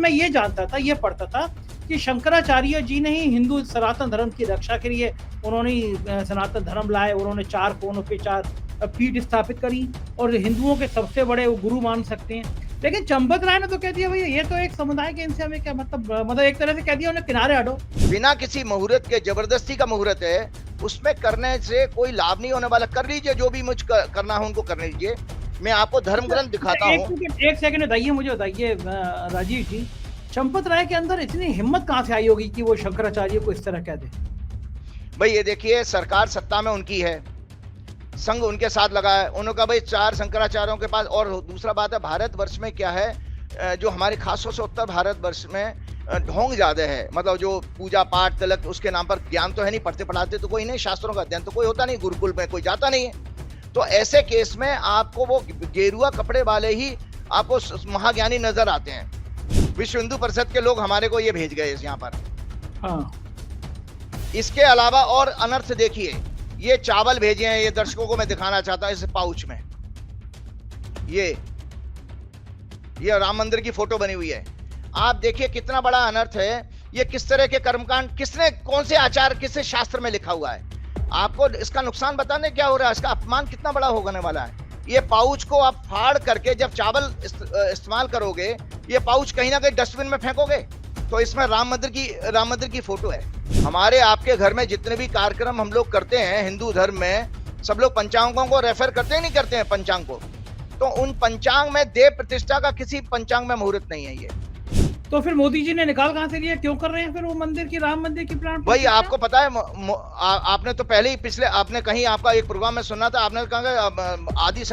मैं ये जानता था, ये पढ़ता था कि शंकराचार्य जी ने ही हिंदू सनातन धर्म की रक्षा के लिए उन्होंने सनातन धर्म लाए, उन्होंने 4 कोनों पे 4 पीठ स्थापित करी और हिंदुओं के सबसे बड़े वो गुरु मान सकते हैं। लेकिन चंपत राय ने तो कह दिया भैया ये तो एक समुदाय के, इनसे हमें क्या मतलब एक तरह से कह दिया उन्हें किनारे हटो। बिना किसी मुहूर्त के, जबरदस्ती का मुहूर्त है, उसमें करने से कोई लाभ नहीं होने वाला। कर लीजिए जो भी मुझ करना हो उनको करने दीजिए। मैं आपको धर्म ग्रंथ दिखाता हूँ। एक सेकंड बताइए, मुझे बताइए राजीव जी, चंपत राय के अंदर इतनी हिम्मत कहाँ से आई होगी कि वो शंकराचार्य को इस तरह कह दे? भाई ये देखिए, सरकार सत्ता में उनकी है, संघ उनके साथ लगा है, उन्होंने कहा भाई 4 शंकराचार्यों के पास। और दूसरा बात है, भारतवर्ष में क्या है, जो हमारे खासतौर से उत्तर भारतवर्ष में ढोंग ज्यादा है। मतलब जो पूजा पाठ तिलक, उसके नाम पर ज्ञान तो है नहीं, पढ़ते पढ़ाते तो कोई नहीं, शास्त्रों का अध्ययन तो कोई होता नहीं, गुरुकुल में कोई जाता नहीं है। तो ऐसे केस में आपको वो गेरुआ कपड़े वाले ही आपको महाज्ञानी नजर आते हैं। विश्व हिंदू परिषद के लोग हमारे को ये भेज गए यहाँ पर। हाँ। इसके अलावा और अनर्थ देखिए, ये चावल भेजे हैं, ये दर्शकों को मैं दिखाना चाहता हूं। इस पाउच में ये राम मंदिर की फोटो बनी हुई है। आप देखिए कितना बड़ा अनर्थ है। ये किस तरह के कर्मकांड, किसने, कौन से आचार, किस शास्त्र में लिखा हुआ है। आपको इसका नुकसान बताने क्या हो रहा है, इसका अपमान कितना बड़ा होने वाला है। ये पाउच को आप फाड़ करके जब चावल इस्तेमाल करोगे, ये पाउच कहीं ना कहीं डस्टबिन में फेंकोगे। तो इसमें राम मंदिर की फोटो है। हमारे आपके घर में जितने भी कार्यक्रम हम लोग करते हैं हिंदू धर्म में, सब लोग पंचांगों को रेफर करते हैं, नहीं करते हैं पंचांग को। तो उन पंचांग में देव प्रतिष्ठा का किसी पंचांग में मुहूर्त नहीं है। ये तो फिर मोदी जी ने निकाल कहां से लिया, क्यों कर रहे हैं फिर वो मंदिर की, राम मंदिर की प्राण भाई आपको पता है, आपने तो पहले ही पिछले, आपने कहीं आपका एक प्रोग्राम में सुना था, आपने कहा आदि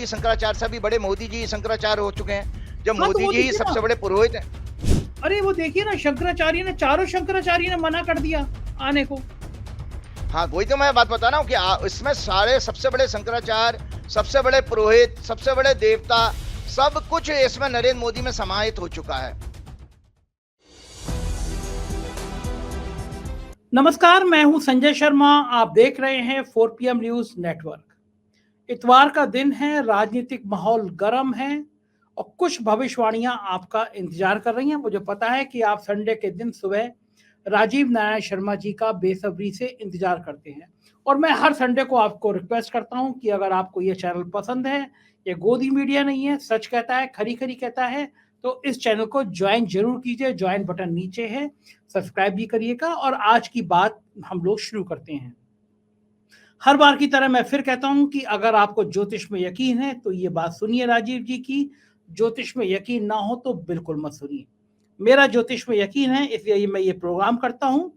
शंकराचार्य से भी बड़े मोदी जी शंकराचार्य हो चुके हैं, जब मोदी जी ही सबसे बड़े पुरोहित हैं। अरे वो देखिए ना, शंकराचार्य ने, चारों शंकराचार्य ने मना कर दिया आने को। हाँ, वही तो मैं बात बता रहा हूँ कि इसमें सारे सबसे बड़े शंकराचार्य, सबसे बड़े पुरोहित, सबसे बड़े देवता, सब कुछ इसमें नरेंद्र मोदी में समाहित हो चुका है। नमस्कार, मैं हूं संजय शर्मा, आप देख रहे हैं 4 PM न्यूज नेटवर्क। इतवार का दिन है, राजनीतिक माहौल गर्म है और कुछ भविष्यवाणियां आपका इंतजार कर रही हैं। मुझे पता है कि आप संडे के दिन सुबह राजीव नारायण शर्मा जी का बेसब्री से इंतजार करते हैं और मैं हर संडे को आपको रिक्वेस्ट करता हूं कि अगर आपको ये चैनल पसंद है, ये गोदी मीडिया नहीं है, सच कहता है, खरी खरी कहता है, तो इस चैनल को ज्वाइन जरूर कीजिए। ज्वाइन बटन नीचे है, सब्सक्राइब भी करिएगा। और आज की बात हम लोग शुरू करते हैं। हर बार की तरह मैं फिर कहता हूं कि अगर आपको ज्योतिष में यकीन है तो ये बात सुनिए राजीव जी की, ज्योतिष में यकीन ना हो तो बिल्कुल मत सुनिए। मेरा ज्योतिष में यकीन है, इसलिए मैं ये प्रोग्राम करता हूं।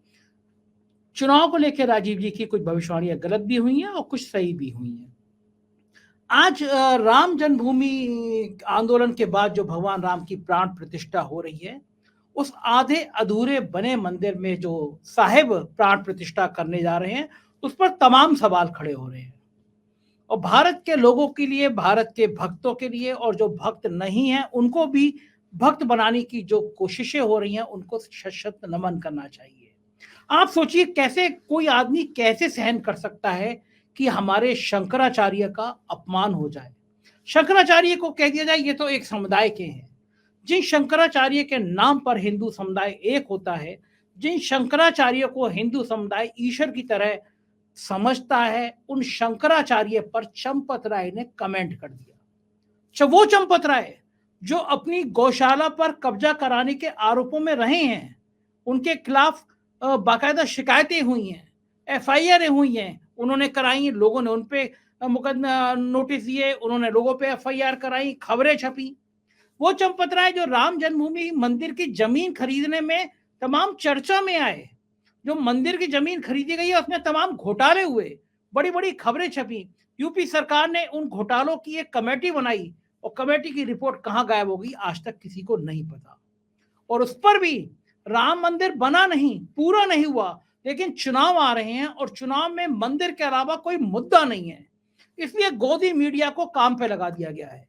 चुनाव को लेकर राजीव जी की कुछ भविष्यवाणियां गलत भी हुई हैं और कुछ सही भी हुई हैं। आज राम जन्मभूमि आंदोलन के बाद जो भगवान राम की प्राण प्रतिष्ठा हो रही है, उस आधे अधूरे बने मंदिर में जो साहिब प्राण प्रतिष्ठा करने जा रहे हैं, उस पर तमाम सवाल खड़े हो रहे हैं। और भारत के लोगों के लिए, भारत के भक्तों के लिए, और जो भक्त नहीं हैं उनको भी भक्त बनाने की जो कोशिशें हो रही हैं, उनको शत नमन करना चाहिए। आप सोचिए, कैसे कोई आदमी कैसे सहन कर सकता है कि हमारे शंकराचार्य का अपमान हो जाए, शंकराचार्य को कह दिया जाए ये तो एक समुदाय के हैं। जिन शंकराचार्य के नाम पर हिंदू समुदाय एक होता है, जिन शंकराचार्य को हिंदू समुदाय ईश्वर की तरह समझता है, उन शंकराचार्य पर चंपत राय ने कमेंट कर दिया। वो चंपत राय जो अपनी गौशाला पर कब्जा कराने के आरोपों में रहे हैं, उनके खिलाफ बाकायदा शिकायतें हुई हैं, FIR हुई हैं, उन्होंने कराई, लोगों ने उन पे मुकदमा नोटिस दिए, उन्होंने लोगों पे FIR कराई, खबरें छपी। वो चंपत राय जो राम जन्मभूमि मंदिर की जमीन खरीदने में तमाम चर्चा में आए, जो मंदिर की जमीन खरीदी गई है उसमें तमाम घोटाले हुए, बड़ी बड़ी खबरें छपी। यूपी सरकार ने उन घोटालों की एक कमेटी बनाई और कमेटी की रिपोर्ट कहां गायब हो गई, आज तक किसी को नहीं पता। और उस पर भी राम मंदिर बना नहीं, पूरा नहीं हुआ, लेकिन चुनाव आ रहे हैं और चुनाव में मंदिर के अलावा कोई मुद्दा नहीं है, इसलिए गोदी मीडिया को काम पे लगा दिया गया है।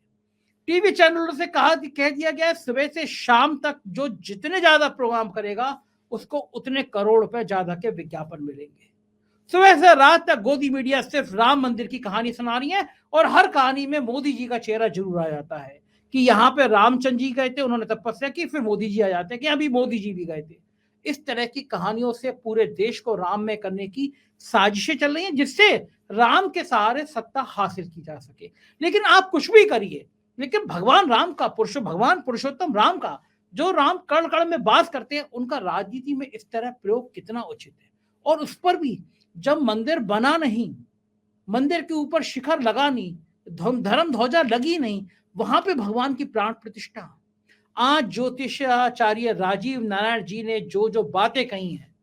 टीवी चैनलों से कह दिया गया है सुबह से शाम तक जो जितने ज्यादा प्रोग्राम करेगा उसको उतने करोड़ रुपए ज्यादा के विज्ञापन मिलेंगे। सुबह से रात तक गोदी मीडिया सिर्फ राम मंदिर की कहानी सुना रही है और हर कहानी में मोदी जी का चेहरा जरूर आ जाता है कि यहाँ पे रामचंद्र जी गए थे, उन्होंने तपस्या की, फिर मोदी जी आ जाते हैं कि अभी मोदी जी भी गए थे। इस तरह की कहानियों से पूरे देश को राम में करने की साजिशें चल रही हैं, जिससे राम के सहारे सत्ता हासिल की जा सके। लेकिन आप कुछ भी करिए, लेकिन भगवान राम का, भगवान पुरुषोत्तम राम का, जो राम कण कण में वास करते हैं, उनका राजनीति में इस तरह प्रयोग कितना उचित है। और उस पर भी जब मंदिर बना नहीं, मंदिर के ऊपर शिखर लगा नहीं, धर्म ध्वजा लगी नहीं, वहां पे भगवान की प्राण प्रतिष्ठा। आज ज्योतिषाचार्य राजीव नारायण जी ने जो जो बातें कही हैं,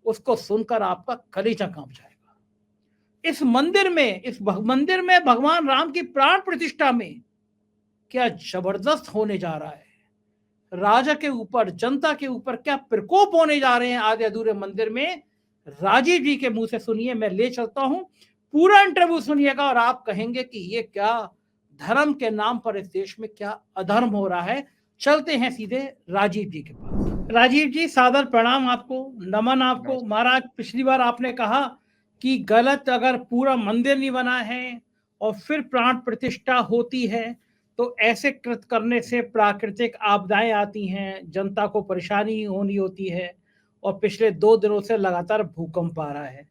उसको सुनकर आपका कलेजा कांप जाएगा। इस मंदिर में भगवान राम की प्राण प्रतिष्ठा में क्या जबरदस्त होने जा रहा है। राजा के ऊपर, जनता के ऊपर क्या प्रकोप होने जा रहे हैं आधे अधूरे मंदिर में। राजीव जी के मुंह से सुनिए, मैं ले चलता हूं, पूरा इंटरव्यू सुनिएगा और आप कहेंगे कि ये क्या धर्म के नाम पर इस देश में क्या अधर्म हो रहा है। चलते हैं सीधे राजीव जी के पास। राजीव जी, सादर प्रणाम आपको, नमन आपको। महाराज, पिछली बार आपने कहा कि गलत अगर पूरा मंदिर नहीं बना है और फिर प्राण प्रतिष्ठा होती है तो ऐसे कृत करने से प्राकृतिक आपदाएं आती हैं, जनता को परेशानी होनी होती है, और पिछले 2 दिनों से लगातार भूकंप आ रहा है।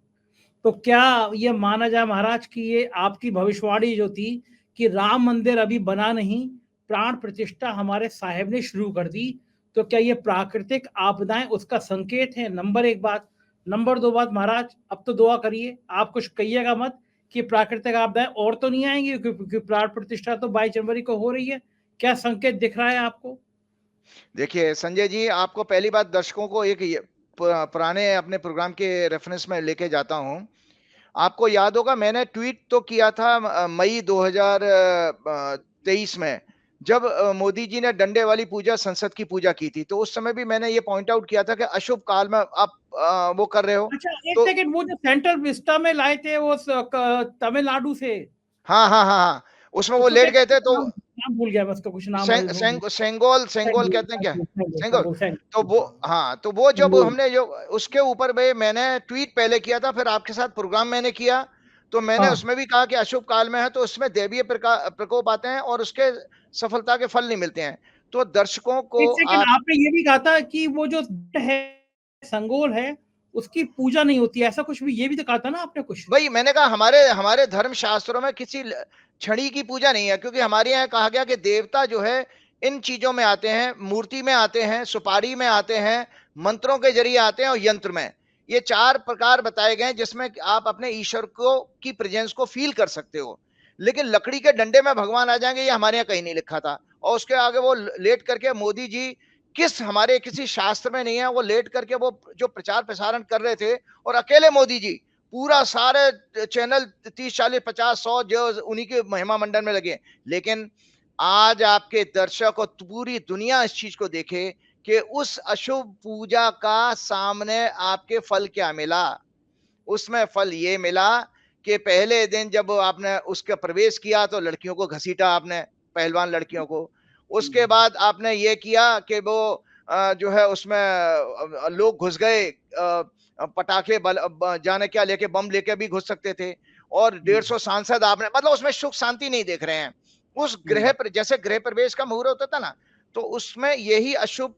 तो क्या ये माना जाए महाराज कि ये आपकी भविष्यवाणी जो थी कि राम मंदिर अभी बना नहीं, प्राण प्रतिष्ठा हमारे साहेब ने शुरू कर दी, तो क्या ये प्राकृतिक आपदाएं उसका संकेत है? नंबर 1 बात। नंबर 2 बात, महाराज अब तो दुआ करिए, आप कुछ कहिएगा मत कि प्राकृतिक आपदाएं और तो नहीं आएंगी, क्योंकि प्राण प्रतिष्ठा तो 22 जनवरी को हो रही है। क्या संकेत दिख रहा है आपको? देखिए संजय जी, आपको पहली बात दर्शकों को एक पुराने अपने प्रोग्राम के रेफरेंस में लेके जाता हूं। आपको याद होगा, मैंने ट्वीट तो किया था मई 2023 में, जब मोदी जी ने डंडे वाली पूजा, संसद की पूजा की थी। तो उस समय भी मैंने ये पॉइंट आउट किया था कि अशुभ काल में आप वो कर रहे हो। अच्छा, एक तो सेकंड, वो जो सेंट्रल विस्टा में लाए थे वो तमिलनाडु से, हाँ हाँ हाँ हाँ, उसमें वो उसको लेट क्या, गए थे तो नाम भूल गया मैं, उसका कुछ नाम सेंगोल सेंगोल कहते हैं क्या, सेंगोल। तो वो, हाँ, तो वो जब हमने जो उसके ऊपर में मैंने ट्वीट पहले किया था, फिर आपके साथ प्रोग्राम मैंने किया, तो मैंने उसमें भी कहा कि अशुभ काल में है तो उसमें दैवीय प्रकोप आते हैं और उसके सफलता के फल नहीं मिलते हैं। तो दर्शकों को एक सेकंड, आप, आपने ये भी कहा था कि वो जो है संगोल है उसकी पूजा नहीं होती, ऐसा कुछ भी ये भी तो कहा था ना आपने कुछ? भाई मैंने कहा हमारे धर्म शास्त्रों में किसी छड़ी की पूजा नहीं है, क्योंकि हमारे यहाँ कहा गया कि देवता जो है इन चीजों में आते हैं, मूर्ति में आते हैं, सुपारी में आते हैं, मंत्रों के जरिए आते हैं और यंत्र में। ये 4 प्रकार बताए गए जिसमें आप अपने ईश्वर को की प्रेजेंस को फील कर सकते हो। लेकिन लकड़ी के डंडे में भगवान आ जाएंगे, ये हमारे यहाँ कहीं नहीं लिखा था। और उसके आगे वो लेट करके मोदी जी, हमारे किसी शास्त्र में नहीं है, वो लेट करके वो जो प्रचार प्रसारण कर रहे थे, और अकेले मोदी जी पूरा सारे चैनल 30 40 50 100 जो उन्हीं के महिमा मंडन में लगे। लेकिन आज आपके दर्शक और पूरी दुनिया इस चीज को देखे कि उस अशुभ पूजा का सामने आपके फल क्या मिला। उसमें फल ये मिला कि पहले दिन जब आपने उसका प्रवेश किया तो लड़कियों को घसीटा आपने, पहलवान लड़कियों को। उसके बाद आपने ये किया कि वो जो है उसमें लोग घुस गए, पटाखे जाने क्या लेके, बम लेके भी घुस सकते थे, और 150 सांसद आपने, मतलब उसमें सुख शांति नहीं देख रहे हैं। उस गृह पर जैसे गृह प्रवेश का मुहूर्त होता था ना, तो उसमें यही अशुभ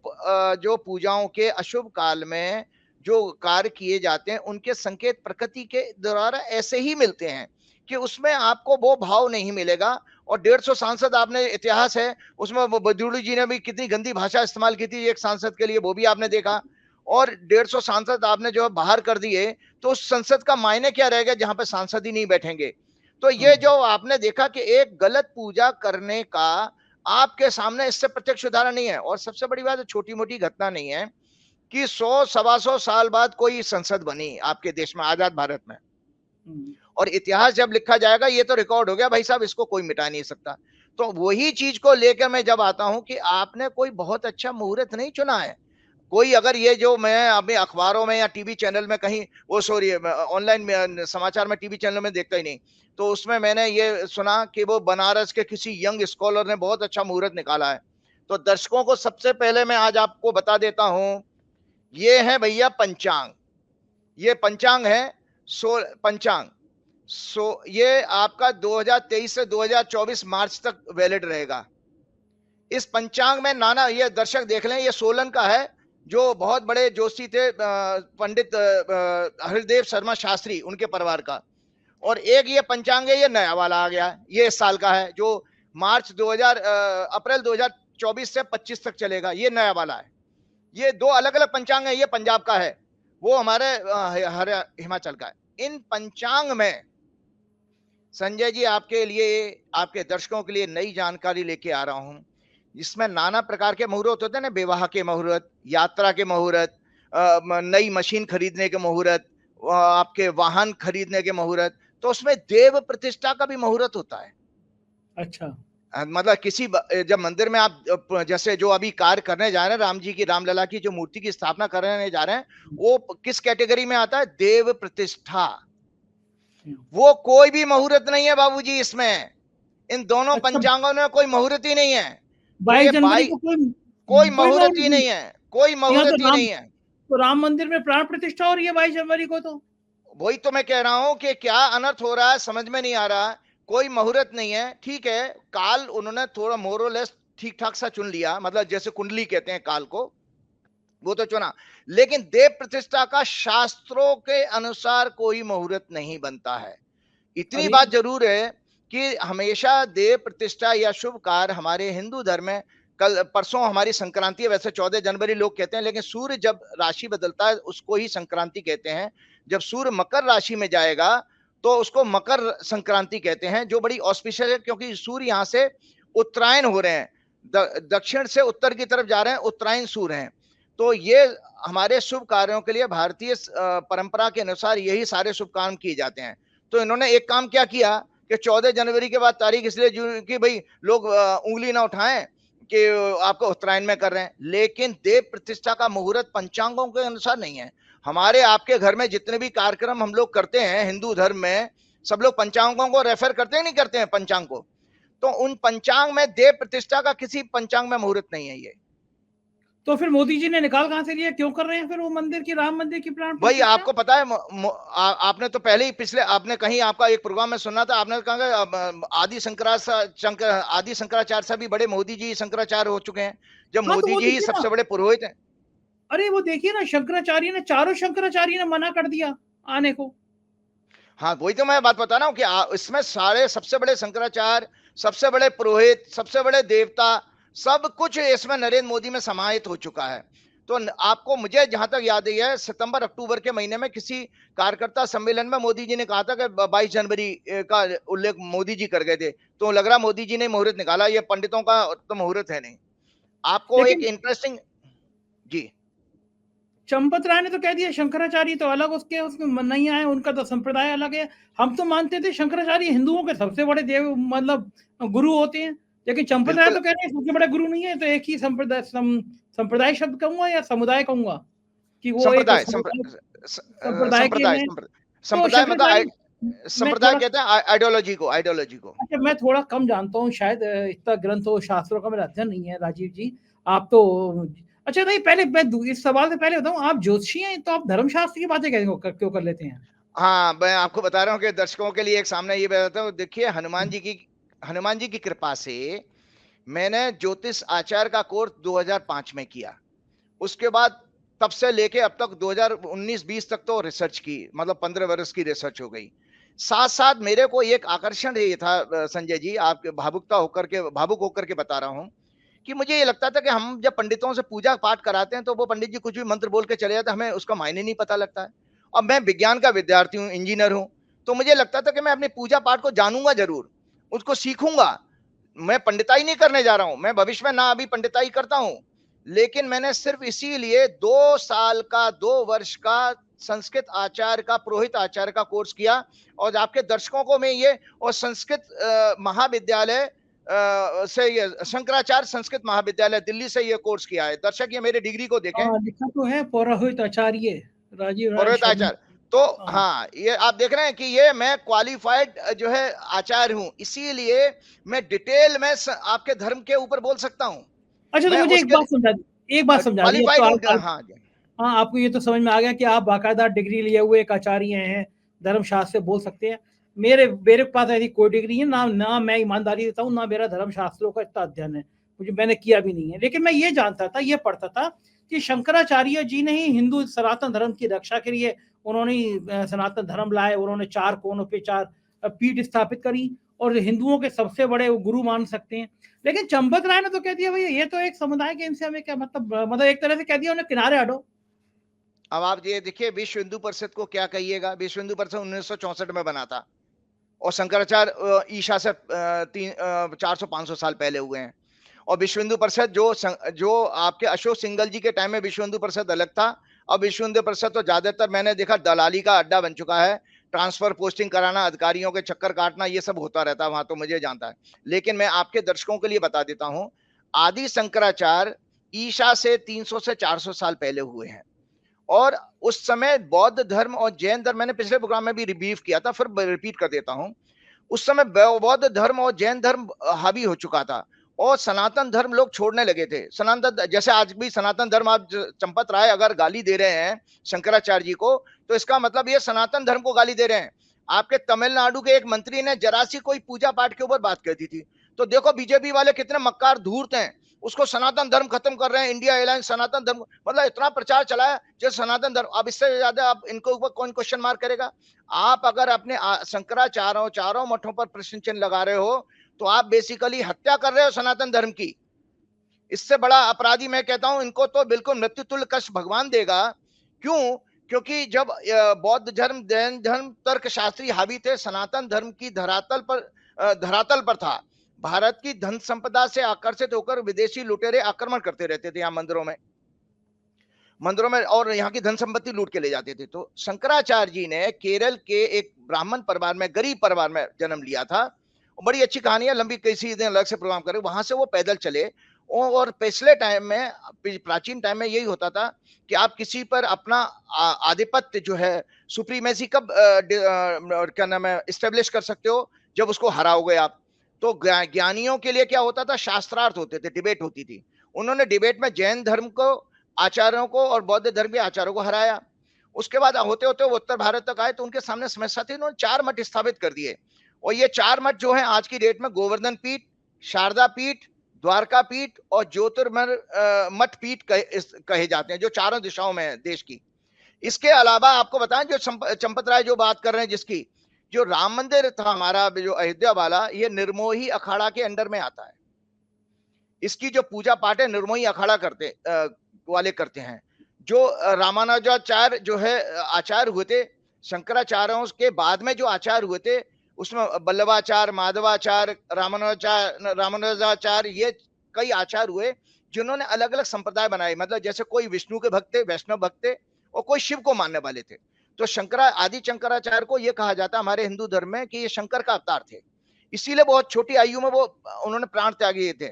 जो पूजाओं के अशुभ काल में जो कार्य किए जाते हैं, उनके संकेत प्रकृति के द्वारा ऐसे ही मिलते हैं कि उसमें आपको वो भाव नहीं मिलेगा। और 150 सांसद, आपने इतिहास है उसमें, बजूड़ी जी ने भी कितनी गंदी भाषा इस्तेमाल की थी एक सांसद के लिए, वो भी आपने देखा। और 150 सांसद आपने जो बाहर कर दिए, तो उस संसद का मायने क्या रहेगा जहां पे सांसद ही नहीं बैठेंगे। तो ये जो आपने देखा कि एक गलत पूजा करने का आपके सामने इससे प्रत्यक्ष उदाहरण नहीं है। और सबसे बड़ी बात, छोटी मोटी घटना नहीं है कि 100 सवा 100 साल बाद कोई संसद बनी आपके देश में, आजाद भारत में, और इतिहास जब लिखा जाएगा ये तो रिकॉर्ड हो गया भाई साहब, इसको कोई मिटा नहीं सकता। तो वही चीज को लेकर मैं जब आता हूं कि आपने कोई बहुत अच्छा मुहूर्त नहीं चुना है। कोई अगर ये जो मैं अभी अखबारों में या टीवी चैनल में कहीं, वो सॉरी ऑनलाइन समाचार में, टीवी चैनल में देखता ही नहीं, तो उसमें मैंने ये सुना कि वो बनारस के किसी यंग स्कॉलर ने बहुत अच्छा मुहूर्त निकाला है। तो दर्शकों को सबसे पहले मैं आज आपको बता देता हूं, ये है भैया पंचांग, ये पंचांग है, पंचांग। ये आपका 2023 से 2024 मार्च तक वैलिड रहेगा। इस पंचांग में नाना, ये दर्शक देख लें, ये सोलन का है, जो बहुत बड़े जोशी थे, पंडित हरिदेव शर्मा शास्त्री, उनके परिवार का। और एक ये पंचांग है, ये नया वाला आ गया, ये इस साल का है, जो मार्च 2000 अप्रैल 2024 से 25 तक चलेगा, ये नया वाला है। ये दो अलग अलग पंचांग है, ये पंजाब का है, वो हमारे हिमाचल का है। इन पंचांग में संजय जी आपके लिए, आपके दर्शकों के लिए नई जानकारी लेके आ रहा हूं, जिसमें नाना प्रकार के मुहूर्त होते हैं ना, विवाह के मुहूर्त, यात्रा के मुहूर्त, नई मशीन खरीदने के मुहूर्त, आपके वाहन खरीदने के मुहूर्त, तो उसमें देव प्रतिष्ठा का भी मुहूर्त होता है। अच्छा, मतलब किसी जब मंदिर में आप जैसे जो अभी कार्य करने जा रहे हैं, राम जी की, रामलला की जो मूर्ति की स्थापना करने जा रहे हैं, वो किस कैटेगरी में आता है? देव प्रतिष्ठा। वो कोई भी मुहूर्त नहीं है बाबूजी इसमें, इन दोनों अच्छा, पंचांगों में कोई मुहूर्त ही नहीं है। 22 जनवरी को कोई मुहूर्त ही नहीं है, कोई मुहूर्त ही नहीं है। तो राम मंदिर में प्राण प्रतिष्ठा हो रही है 22 जनवरी को, तो वही तो मैं कह रहा हूं कि क्या अनर्थ हो रहा है, समझ में नहीं आ रहा। कोई मुहूर्त नहीं है, ठीक है, काल उन्होंने थोड़ा मोरलेस ठीक ठाक सा चुन लिया, मतलब जैसे कुंडली कहते हैं काल को, वो तो चुना, लेकिन देव प्रतिष्ठा का शास्त्रों के अनुसार कोई मुहूर्त नहीं बनता है। इतनी बात जरूर है कि हमेशा देव प्रतिष्ठा या शुभ कार्य हमारे हिंदू धर्म में, कल परसों हमारी संक्रांति है, वैसे 14 जनवरी लोग कहते हैं, लेकिन सूर्य जब राशि बदलता है उसको ही संक्रांति कहते हैं। जब सूर्य मकर राशि में जाएगा तो उसको मकर संक्रांति कहते हैं, जो बड़ी ऑस्पिशियस है, क्योंकि सूर्य यहां से उत्तरायण हो रहे हैं, दक्षिण से उत्तर की तरफ जा रहे हैं, उत्तरायण सूर्य हैं। तो ये हमारे शुभ कार्यों के लिए भारतीय परंपरा के अनुसार यही सारे शुभ काम किए जाते हैं। तो इन्होंने एक काम क्या किया कि 14 जनवरी के बाद तारीख इसलिए कि भाई लोग उंगली ना उठाएं कि आपको उत्तरायण में कर रहे हैं, लेकिन देव प्रतिष्ठा का मुहूर्त पंचांगों के अनुसार नहीं है। हमारे आपके घर में जितने भी कार्यक्रम हम लोग करते हैं हिंदू धर्म में, सब लोग पंचांगों को रेफर करते हैं, नहीं करते हैं पंचांग को, तो उन पंचांग में देव प्रतिष्ठा का किसी पंचांग में मुहूर्त नहीं है। ये तो फिर मोदी जी ने निकाल कहां से लिया, क्यों कर रहे हैं फिर वो मंदिर की, राम मंदिर की प्राण भाई प्रतिष्ठा? आपको पता है, आपने तो पहले ही पिछले, आपने कहीं आपका एक प्रोग्राम में सुना था, आपने कहा आदि शंकराचार्य से भी बड़े मोदी जी शंकराचार्य हो चुके हैं, जब हाँ, तो मोदी वो जी ही देखिए सबसे ना, बड़े पुरोहित हैं। अरे वो देखिए ना, शंकराचार्य ने, चारों शंकराचार्य ने मना कर दिया आने को। हाँ वही तो मैं बात बता रहा हूँ कि इसमें सारे सबसे बड़े शंकराचार्य, सबसे बड़े पुरोहित, सबसे बड़े देवता, सब कुछ इसमें नरेंद्र मोदी में समाहित हो चुका है। तो आपको, मुझे जहां तक याद है, सितंबर अक्टूबर के महीने में किसी कार्यकर्ता सम्मेलन में मोदी जी ने कहा था कि 22 जनवरी का उल्लेख मोदी जी कर गए थे, तो लग रहा मोदी जी ने मुहूर्त निकाला, ये पंडितों का तो मुहूर्त है नहीं। आपको एक इंटरेस्टिंग, जी, चंपत राय ने तो कह दिया शंकराचार्य तो अलग, उसके उसमें नहीं आए, उनका तो संप्रदाय अलग है। हम तो मानते थे शंकराचार्य हिंदुओं के सबसे बड़े देव, मतलब गुरु होते हैं, लेकिन चंपत राय तो कह रहे हैं सबसे बड़े गुरु नहीं है, तो एक ही संप्रदाय शब्द कहूंगा या समुदाय कहूंगा, कि वो संप्रदाय, एक संप्रदाय मतलब संप्रदाय कहते हैं आइडियोलॉजी को, अच्छा, मैं थोड़ा कम जानता हूँ शायद, इतना ग्रंथ और शास्त्रों का मेरा अध्ययन नहीं है राजीव जी, आप तो। अच्छा नहीं, पहले मैं इस सवाल से पहले बताऊं, आप ज्योतिषी हैं तो आप धर्मशास्त्र की बातें क्यों कर लेते हैं? हाँ, मैं आपको बता रहा हूँ कि दर्शकों के लिए एक सामने ये बताता हूँ। देखिए, हनुमान जी की कृपा से मैंने ज्योतिष आचार्य का कोर्स 2005 में किया। उसके बाद तब से लेके अब तक 2019-20 तक तो रिसर्च की, मतलब 15 वर्ष की रिसर्च हो गई। साथ साथ मेरे को एक आकर्षण ये था संजय जी, आपके भावुक होकर के बता रहा हूँ, कि मुझे ये लगता था कि हम जब पंडितों से पूजा पाठ कराते हैं तो वो पंडित जी कुछ भी मंत्र बोल के चले जाते हैं, हमें उसका मायने नहीं पता लगता है। अब मैं विज्ञान का विद्यार्थी हूँ, इंजीनियर हूँ, तो मुझे लगता था कि मैं अपनी पूजा पाठ को जानूंगा जरूर, उसको सीखूंगा। मैं पंडिताई नहीं करने जा रहा हूं, मैं भविष्य में ना अभी पंडिताई करता हूं, लेकिन मैंने सिर्फ इसीलिए 2 वर्ष का संस्कृत आचार्य का, पुरोहित आचार्य का कोर्स किया। और आपके दर्शकों को मैं ये, और संस्कृत महाविद्यालय से, ये शंकराचार्य संस्कृत महाविद्यालय दिल्ली से ये कोर्स किया है। दर्शक ये मेरे डिग्री को देखें, लिखा तो है पुरोहित आचार्य राजीव राय पुरोहित शर्मा। आचार्य। तो हाँ, ये आप देख रहे हैं कि ये मैं क्वालिफाइड जो है आचार्य हूं, इसीलिए मैं डिटेल में आपके धर्म के ऊपर बोल सकता हूं। अच्छा, तो मुझे एक बात समझा दी, हाँ, आपको ये तो समझ में आ गया कि आप बाकायदा डिग्री लिए हुए एक आचार्य हैं, धर्मशास्त्र से बोल सकते हैं। मेरे पास ऐसी कोई डिग्री है ना मैं ईमानदारी देता हूँ, ना मेरा धर्मशास्त्रों का इतना अध्ययन है। मैंने किया भी नहीं है, लेकिन मैं ये जानता था, ये पढ़ता था कि शंकराचार्य जी ने ही हिंदू सनातन धर्म की रक्षा के लिए उन्होंने सनातन धर्म लाए, उन्होंने 4 कोनों पे 4 पीठ स्थापित करी और हिंदुओं के सबसे बड़े वो गुरु मान सकते हैं। लेकिन चंपत राय ने तो कह दिया भैया ये तो एक समुदाय के, इनसे हमें क्या मतलब एक तरह से कह दिया उन्हें किनारे हटो। अब आप ये देखिए, विश्व हिंदू परिषद को क्या कहिएगा। विश्व हिंदू परिषद 1964 में बना था और शंकराचार्य ईशा से 400-500 साल पहले हुए हैं। और विश्व हिंदू परिषद जो आपके अशोक सिंघल जी के टाइम में विश्व हिंदू परिषद अलग था। अब विश्व हिंदू परिषद तो ज्यादातर मैंने देखा दलाली का अड्डा बन चुका है। ट्रांसफर पोस्टिंग कराना, अधिकारियों के चक्कर काटना, ये सब होता रहता है वहां, तो मुझे जानता है। लेकिन मैं आपके दर्शकों के लिए बता देता हूं, आदि शंकराचार्य ईशा से 300 से 400 साल पहले हुए हैं। और उस समय बौद्ध धर्म और जैन धर्म, मैंने पिछले प्रोग्राम में भी रिव्यू किया था, फिर रिपीट कर देता हूं। उस समय बौद्ध धर्म और जैन धर्म हावी हो चुका था और सनातन धर्म लोग छोड़ने लगे थे। सनातन, जैसे आज भी सनातन धर्म, आप चंपत राय अगर गाली दे रहे हैं शंकराचार्य जी को, तो इसका मतलब ये सनातन धर्म को गाली दे रहे हैं। आपके तमिलनाडु के एक मंत्री ने जरा सी कोई पूजा पाठ के ऊपर बात कर दी थी, तो देखो बीजेपी वाले कितने मक्कार धूर्त हैं, उसको सनातन धर्म खत्म कर रहे हैं। इंडिया एयरलाइंस सनातन धर्म, मतलब इतना प्रचार चलाया जो सनातन धर्म। अब इससे ज्यादा आप इनको ऊपर कौन क्वेश्चन मार्क करेगा। आप अगर अपने शंकराचार्यों चारों मठों पर प्रश्न चिन्ह लगा रहे हो, तो आप बेसिकली हत्या कर रहे हो सनातन धर्म की। इससे बड़ा अपराधी मैं कहता हूं, इनको तो बिल्कुल मृत्यु तुल्य कष्ट भगवान देगा। क्यों? क्योंकि जब बौद्ध धर्म, जैन धर्म, तर्क शास्त्री हावी थे, सनातन धर्म की धरातल पर था। भारत की धन संपदा से आकर्षित होकर विदेशी लुटेरे आक्रमण करते रहते थे यहाँ मंदिरों में और यहाँ की धन संपत्ति लूट के ले जाते थे। तो शंकराचार्य जी ने केरल के एक ब्राह्मण परिवार में, गरीब परिवार में जन्म लिया था। बड़ी अच्छी कहानी है, लंबी, किसी दिन अलग से प्रोग्राम करें। वहां से वो पैदल चले और पिछले टाइम में, प्राचीन टाइम में यही होता था कि आप किसी पर अपना आधिपत्य जो है, सुप्रीमेसी कब क्या नाम है, इस्टेब्लिश कर सकते हो, जब उसको हराओगे आप। तो ज्ञानियों के लिए क्या होता था, शास्त्रार्थ होते थे, डिबेट होती थी। उन्होंने डिबेट में जैन धर्म को आचार्यों को और बौद्ध धर्म के आचार्यों को हराया। उसके बाद होते होते वो उत्तर भारत तक आए, तो उनके सामने समस्या थी, उन्होंने 4 मठ स्थापित कर दिए। और ये 4 मठ जो है आज की डेट में गोवर्धन पीठ, शारदा पीठ, द्वारका पीठ और मठ पीठ कहे जाते हैं, जो चारों दिशाओं में है देश की। इसके अलावा आपको बताएं, जो चंपत राय जो बात कर रहे हैं, जिसकी जो राम मंदिर था हमारा जो अयोध्या वाला, ये निर्मोही अखाड़ा के अंडर में आता है। इसकी जो पूजा पाठ है निर्मोही अखाड़ा वाले करते हैं। जो रामानुजाचार्य जो है आचार्य हुए थे, शंकराचार्यों के बाद में जो आचार्य हुए थे, उसमें बल्लभाचार्य, माधवाचार्य, रामानुजाचार्य, ये कई आचार्य हुए जिन्होंने अलग अलग संप्रदाय बनाए। मतलब जैसे कोई विष्णु के भक्त थे, वैष्णव भक्त थे, और कोई शिव को मानने वाले थे। तो आदि शंकराचार्य को यह कहा जाता है हमारे हिंदू धर्म में कि ये शंकर का अवतार थे, इसीलिए बहुत छोटी आयु में वो उन्होंने प्राण त्यागे थे।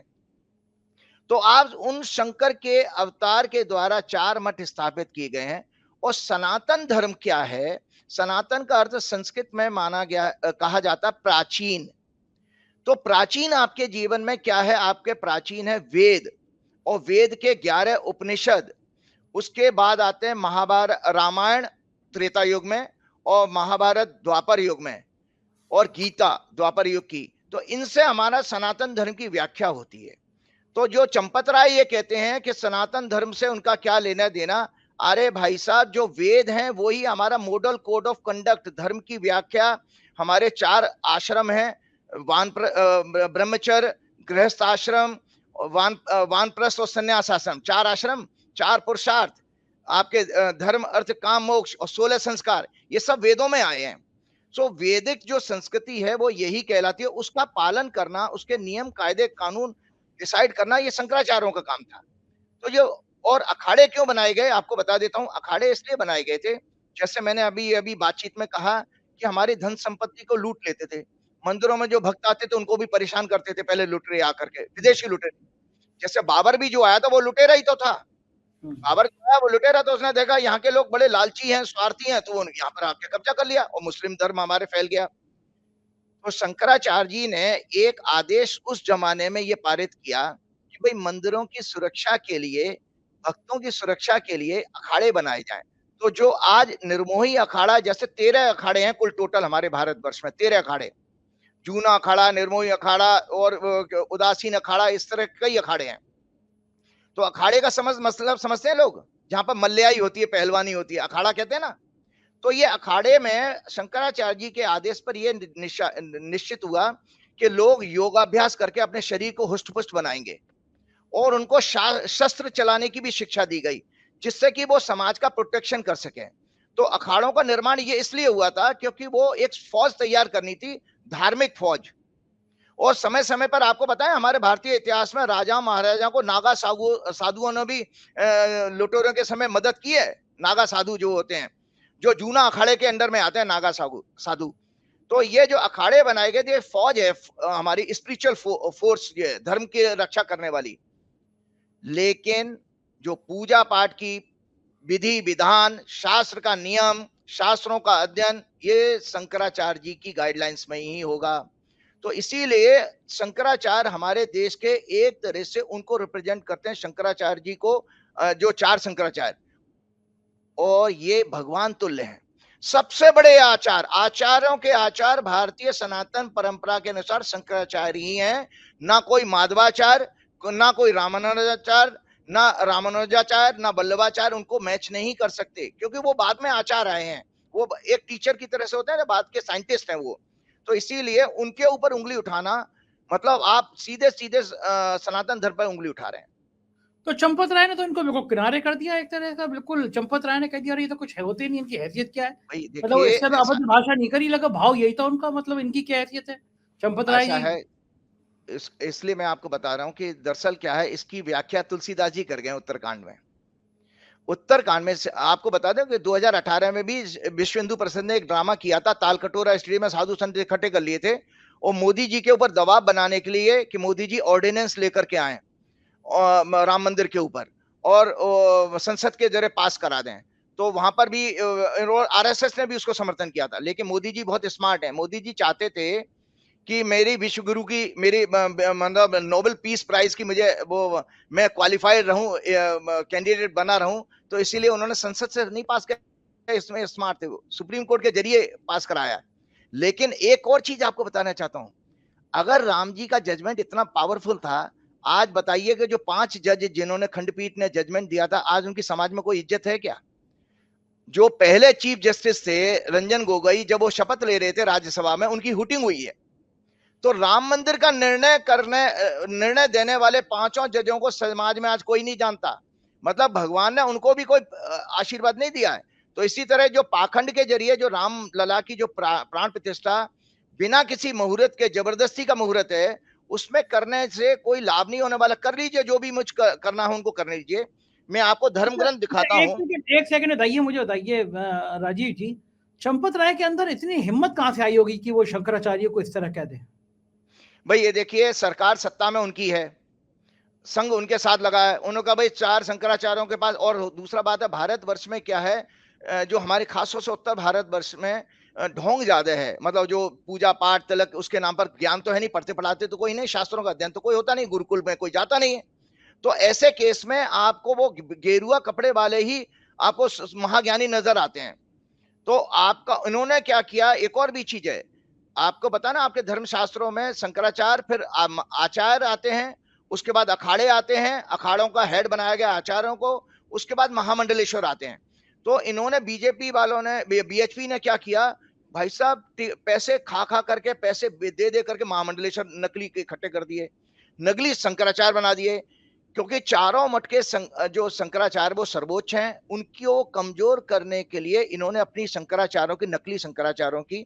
तो आज उन शंकर के अवतार के द्वारा 4 मठ स्थापित किए गए हैं। और सनातन धर्म क्या है? सनातन का अर्थ संस्कृत में कहा जाता प्राचीन। तो प्राचीन आपके जीवन में क्या है? आपके प्राचीन है वेद, और वेद के 11 उपनिषद। उसके बाद आते हैं महाभारत, रामायण त्रेता युग में, और महाभारत द्वापर युग में, और गीता द्वापर युग की। तो इनसे हमारा सनातन धर्म की व्याख्या होती है। तो जो चंपत राय ये कहते हैं कि सनातन धर्म से उनका क्या लेना देना, अरे भाई साहब, जो वेद हैं वो ही हमारा मॉडल कोड ऑफ कंडक्ट, धर्म की व्याख्या। हमारे 4 आश्रम हैं, ब्रह्मचर्य, गृहस्थ आश्रम, वानप्रस्थ और संन्यास आश्रम। 4 आश्रम, 4 पुरुषार्थ, आपके धर्म, अर्थ, काम, मोक्ष, और 16 संस्कार, ये सब वेदों में आए हैं। सो वैदिक जो संस्कृति है वो यही कहलाती है। उसका पालन करना, उसके नियम, कायदे, कानून डिसाइड करना, ये शंकराचार्यों का काम था। तो जो और अखाड़े क्यों बनाए गए, आपको बता देता हूं। अखाड़े इसलिए बनाए गए थे, जैसे मैंने अभी बातचीत में कहा कि हमारी धन संपत्ति को लूट लेते थे। मंदिरों में जो भक्त आते थे उनको भी परेशान करते थे पहले लुटेरे आकर के, विदेशी लुटेरे। जैसे बाबर भी जो आया था वो लुटेरा ही तो था। बाबर जो आया वो लुटेरा, तो उसने देखा यहाँ के लोग बड़े लालची हैं, स्वार्थी हैं, तो वो यहाँ पर आके कब्जा कर लिया और मुस्लिम धर्म हमारे फैल गया। तो शंकराचार्य जी ने एक आदेश उस जमाने में ये पारित किया कि भाई मंदिरों की सुरक्षा के लिए, भक्तों की सुरक्षा के लिए अखाड़े बनाए जाएं। तो जो आज निर्मोही अखाड़ा, जैसे 13 अखाड़े हैं कुल टोटल हमारे भारतवर्ष में, 13 अखाड़े, जूना अखाड़ा, निर्मोही अखाड़ा और उदासीन अखाड़ा, इस तरह कई अखाड़े हैं। तो अखाड़े का मतलब समझते हैं लोग, जहां पर मल्लयाई होती है, पहलवानी होती है, अखाड़ा कहते हैं ना। तो ये अखाड़े में शंकराचार्य जी के आदेश पर यह निश्चित हुआ कि लोग योगाभ्यास करके अपने शरीर को हुष्ट पुष्ट बनाएंगे, और उनको शस्त्र चलाने की भी शिक्षा दी गई, जिससे कि वो समाज का प्रोटेक्शन कर सके। तो अखाड़ों का निर्माण ये इसलिए हुआ था क्योंकि वो एक फौज तैयार करनी थी, धार्मिक फौज। और समय समय पर आपको पता है, हमारे भारतीय इतिहास में राजा महाराजा को नागा साधुओं ने भी लुटेरों के समय मदद की है। नागा साधु जो होते हैं, जो जूना अखाड़े के अंडर में आते हैं, नागा साधु। तो ये जो अखाड़े बनाए गए थे, फौज है हमारी, स्पिरिचुअल फोर्स, ये धर्म की रक्षा करने वाली। लेकिन जो पूजा पाठ की विधि विधान, शास्त्र का नियम, शास्त्रों का अध्ययन, ये शंकराचार्य जी की गाइडलाइंस में ही होगा। तो इसीलिए शंकराचार्य हमारे देश के एक तरह से उनको रिप्रेजेंट करते हैं, शंकराचार्य जी को, जो 4 शंकराचार्य, और ये भगवान तुल्य हैं। सबसे बड़े आचार्यों के आचार्य भारतीय सनातन परंपरा के अनुसार शंकराचार्य ही हैं, ना कोई माधवाचार्य, ना कोई रामानुजाचार्य, ना वल्लभाचार्य उनको मैच नहीं कर सकते, क्योंकि वो बाद में आचार्य आए हैं। वो एक टीचर की तरह से होते हैं ना, बाद के साइंटिस्ट हैं वो। तो इसीलिए उनके ऊपर उंगली उठाना मतलब आप सीधे सीधे सनातन धर्म पर उंगली उठा रहे हैं। तो चंपत राय ने तो इनको बिल्कुल किनारे कर दिया एक तरह का, बिल्कुल चंपत राय ने कह दिया ये तो कुछ होते नहीं, इनकी हैसियत क्या है। भाई मतलब देखिए, इससे अबद्ध भाषा नहीं करी, लगा भाव यही था उनका, मतलब इनकी क्या हैसियत है चंपत राय ऐसा जी। है, इसलिए मैं आपको बता रहा हूं कि दरअसल क्या है, इसकी व्याख्या तुलसीदास जी कर गए उत्तरकांड में। उत्तरकांड में से आपको बता दें कि 2018 में भी विश्व हिंदू परिषद ने एक ड्रामा किया था, तालकटोरा स्टेडियम में साधु संत इकट्ठे कर लिए थे, और मोदी जी के ऊपर दबाव बनाने के लिए कि मोदी जी ऑर्डिनेंस लेकर के आए राम मंदिर के ऊपर, और संसद के जरिए पास करा दें। तो वहां पर भी आरएसएस ने भी उसको समर्थन किया था। लेकिन मोदी जी बहुत स्मार्ट है, मोदी जी चाहते थे कि मेरी विश्व गुरु की, मेरी मतलब नोबेल पीस प्राइज की मुझे वो, मैं क्वालिफाइड रहूं, कैंडिडेट बना रहूं। तो इसीलिए उन्होंने संसद से नहीं पास किया, इसमें स्मार्ट थे वो, सुप्रीम कोर्ट के जरिए पास कराया। लेकिन एक और चीज आपको बताना चाहता हूं, अगर राम जी का जजमेंट इतना पावरफुल था, आज बताइए कि जो 5 जज जिन्होंने खंडपीठ ने जजमेंट दिया था, आज उनकी समाज में कोई इज्जत है क्या? जो पहले चीफ जस्टिस थे रंजन गोगोई, जब वो शपथ ले रहे थे राज्यसभा में, उनकी हुटिंग हुई है। तो राम मंदिर का निर्णय देने वाले 5 जजों को समाज में आज कोई नहीं जानता। मतलब भगवान ने उनको भी कोई आशीर्वाद नहीं दिया है। तो इसी तरह जो पाखंड के जरिए जो राम लला की जो प्राण प्रतिष्ठा बिना किसी मुहूर्त के, जबरदस्ती का मुहूर्त है, उसमें करने से कोई लाभ नहीं होने वाला। कर लीजिए, जो भी मुझ करना हो उनको कर लीजिए। मैं आपको धर्म ग्रंथ दिखाता हूँ। एक सेकंड बताइए, मुझे बताइए राजीव जी, चंपत राय के अंदर इतनी हिम्मत कहां से आई होगी कि वो शंकराचार्य को इस तरह कह दे? भाई ये देखिए, सरकार सत्ता में उनकी है, संघ उनके साथ लगा है, उन्होंने कहा भाई 4 शंकराचार्यों के पास। और दूसरा बात है, भारतवर्ष में क्या है, जो हमारे खासतौर से उत्तर भारतवर्ष में ढोंग ज्यादा है। मतलब जो पूजा पाठ तिलक, उसके नाम पर ज्ञान तो है नहीं, पढ़ते पढ़ाते तो कोई नहीं, शास्त्रों का अध्ययन तो कोई होता नहीं, गुरुकुल में कोई जाता नहीं है। तो ऐसे केस में आपको वो गेरुआ कपड़े वाले ही आपको महाज्ञानी नजर आते हैं। तो आपका इन्होंने क्या किया, एक और भी चीज है आपको बताना, आपके धर्मशास्त्रों में शंकराचार्य, फिर आचार्य आते हैं, उसके बाद अखाड़े आते हैं, अखाड़ों का हेड बनाया गया आचार्यों को, उसके बाद महामंडलेश्वर आते हैं। तो इन्होंने, बीजेपी वालों ने, बीएचपी ने क्या किया, भाई साहब पैसे खा करके, पैसे दे दे करके महामंडलेश्वर नकली इकट्ठे कर दिए, नकली शंकराचार्य बना दिए। क्योंकि चारों मठ के जो शंकराचार्य वो सर्वोच्च हैं, उनको कमजोर करने के लिए इन्होंने अपनी शंकराचार्यों की, नकली शंकराचार्यों की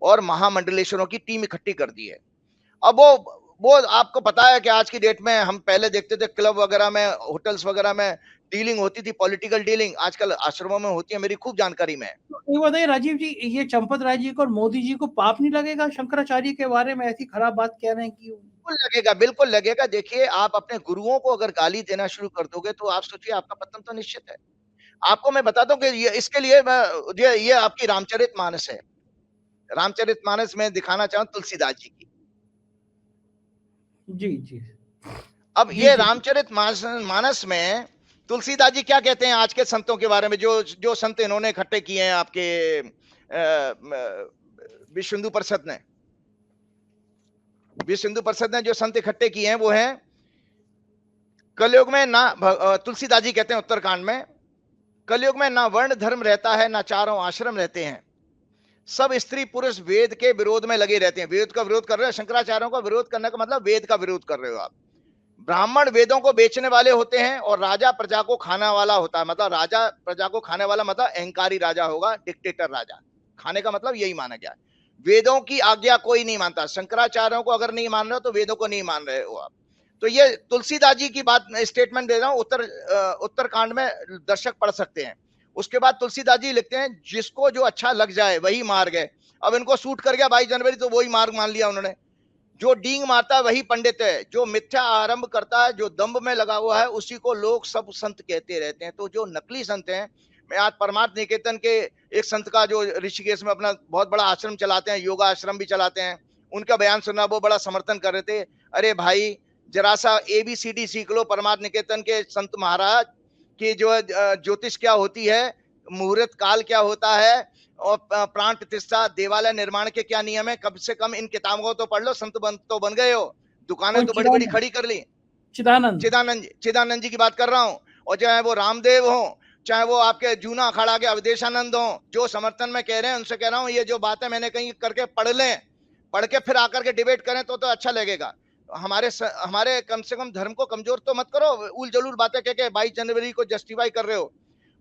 और महामंडलेश्वरों की टीम इकट्ठी कर दी है। अब वो आपको पता है कि आज की डेट में, हम पहले देखते थे क्लब वगैरह में, होटल्स वगैरह में डीलिंग होती थी, पॉलिटिकल डीलिंग, आजकल आश्रमों में होती है, मेरी खूब जानकारी में। तो ये बताइए राजीव जी, ये चंपत राय जी को और मोदी जी को पाप नहीं लगेगा शंकराचार्य के बारे में ऐसी खराब बात कह रहे हैं कि? बिल्कुल लगेगा, बिल्कुल लगेगा। देखिए, आप अपने गुरुओं को अगर गाली देना शुरू कर दोगे तो आप सोचिए, आपका पतन तो निश्चित है। आपको मैं बताता हूँ कि इसके लिए ये आपकी रामचरितमानस है। रामचरितमानस में दिखाना चाहूँ तुलसीदास जी की। जी जी। अब ये रामचरितमानस में तुलसीदास जी क्या कहते हैं आज के संतों के बारे में, जो संत इन्होंने इकट्ठे किए हैं आपके विश्व हिंदू परिषद ने। विश्व हिंदू परिषद ने जो संत इकट्ठे किए हैं वो हैं, कलयुग में ना तुलसीदास जी कहते हैं उत्तरकांड में, कलयुग में ना वर्ण धर्म रहता है, ना चारों आश्रम रहते हैं, सब स्त्री पुरुष वेद के विरोध में लगे रहते हैं। वेद का विरोध कर रहे हो, शंकराचार्यों का विरोध करने का मतलब वेद का विरोध कर रहे हो आप। ब्राह्मण वेदों को बेचने वाले होते हैं और राजा प्रजा को खाने वाला होता है। मतलब राजा प्रजा को खाने वाला मतलब अहंकारी राजा होगा, डिक्टेटर राजा। खाने का मतलब यही माना गया। वेदों की आज्ञा कोई नहीं मानता। शंकराचार्यों को अगर नहीं मान रहे हो तो वेदों को नहीं मान रहे हो आप। तो ये तुलसीदास जी की बात स्टेटमेंट दे रहा हूं, उत्तरकांड में दर्शक पढ़ सकते हैं। उसके बाद तुलसीदास जी लिखते हैं, जिसको जो अच्छा लग जाए वही मार्ग है। अब इनको सूट कर गया 22 जनवरी तो वही मार्ग मान लिया उन्होंने। जो डींग मारता है वही पंडित है, जो मिथ्या आरंभ करता है, जो दंभ में लगा हुआ है, उसी को लोग सब संत कहते रहते हैं। तो जो नकली संत हैं, मैं आज परमार्थ निकेतन के एक संत का जो ऋषिकेश में अपना बहुत बड़ा आश्रम चलाते हैं, योगा आश्रम भी चलाते हैं, उनका बयान सुना, वो बड़ा समर्थन कर रहे थे। अरे भाई जरा सा ABCD सीख लो परमार्थ निकेतन के संत महाराज की, जो ज्योतिष क्या होती है, मुहूर्त काल क्या होता है, और प्राण प्रतिष्ठा देवालय निर्माण के क्या नियम है। कम से कम इन किताबों को तो पढ़ लो, संत बन गए हो, दुकानें तो बड़ी बड़ी खड़ी कर ली। चिदानंद जी की बात कर रहा हूं। और चाहे वो रामदेव हो, चाहे वो आपके जूना अखाड़ा के अवधेशानंद हो, जो समर्थन में कह रहे हैं, उनसे कह रहा हूं ये जो बातें मैंने कहीं करके पढ़ लें, पढ़ के फिर आकर के डिबेट करें तो अच्छा लगेगा। हमारे कम से कम धर्म को कमजोर तो मत करो, उल जलूल बातें कह के 22 जनवरी को जस्टिफाई कर रहे हो।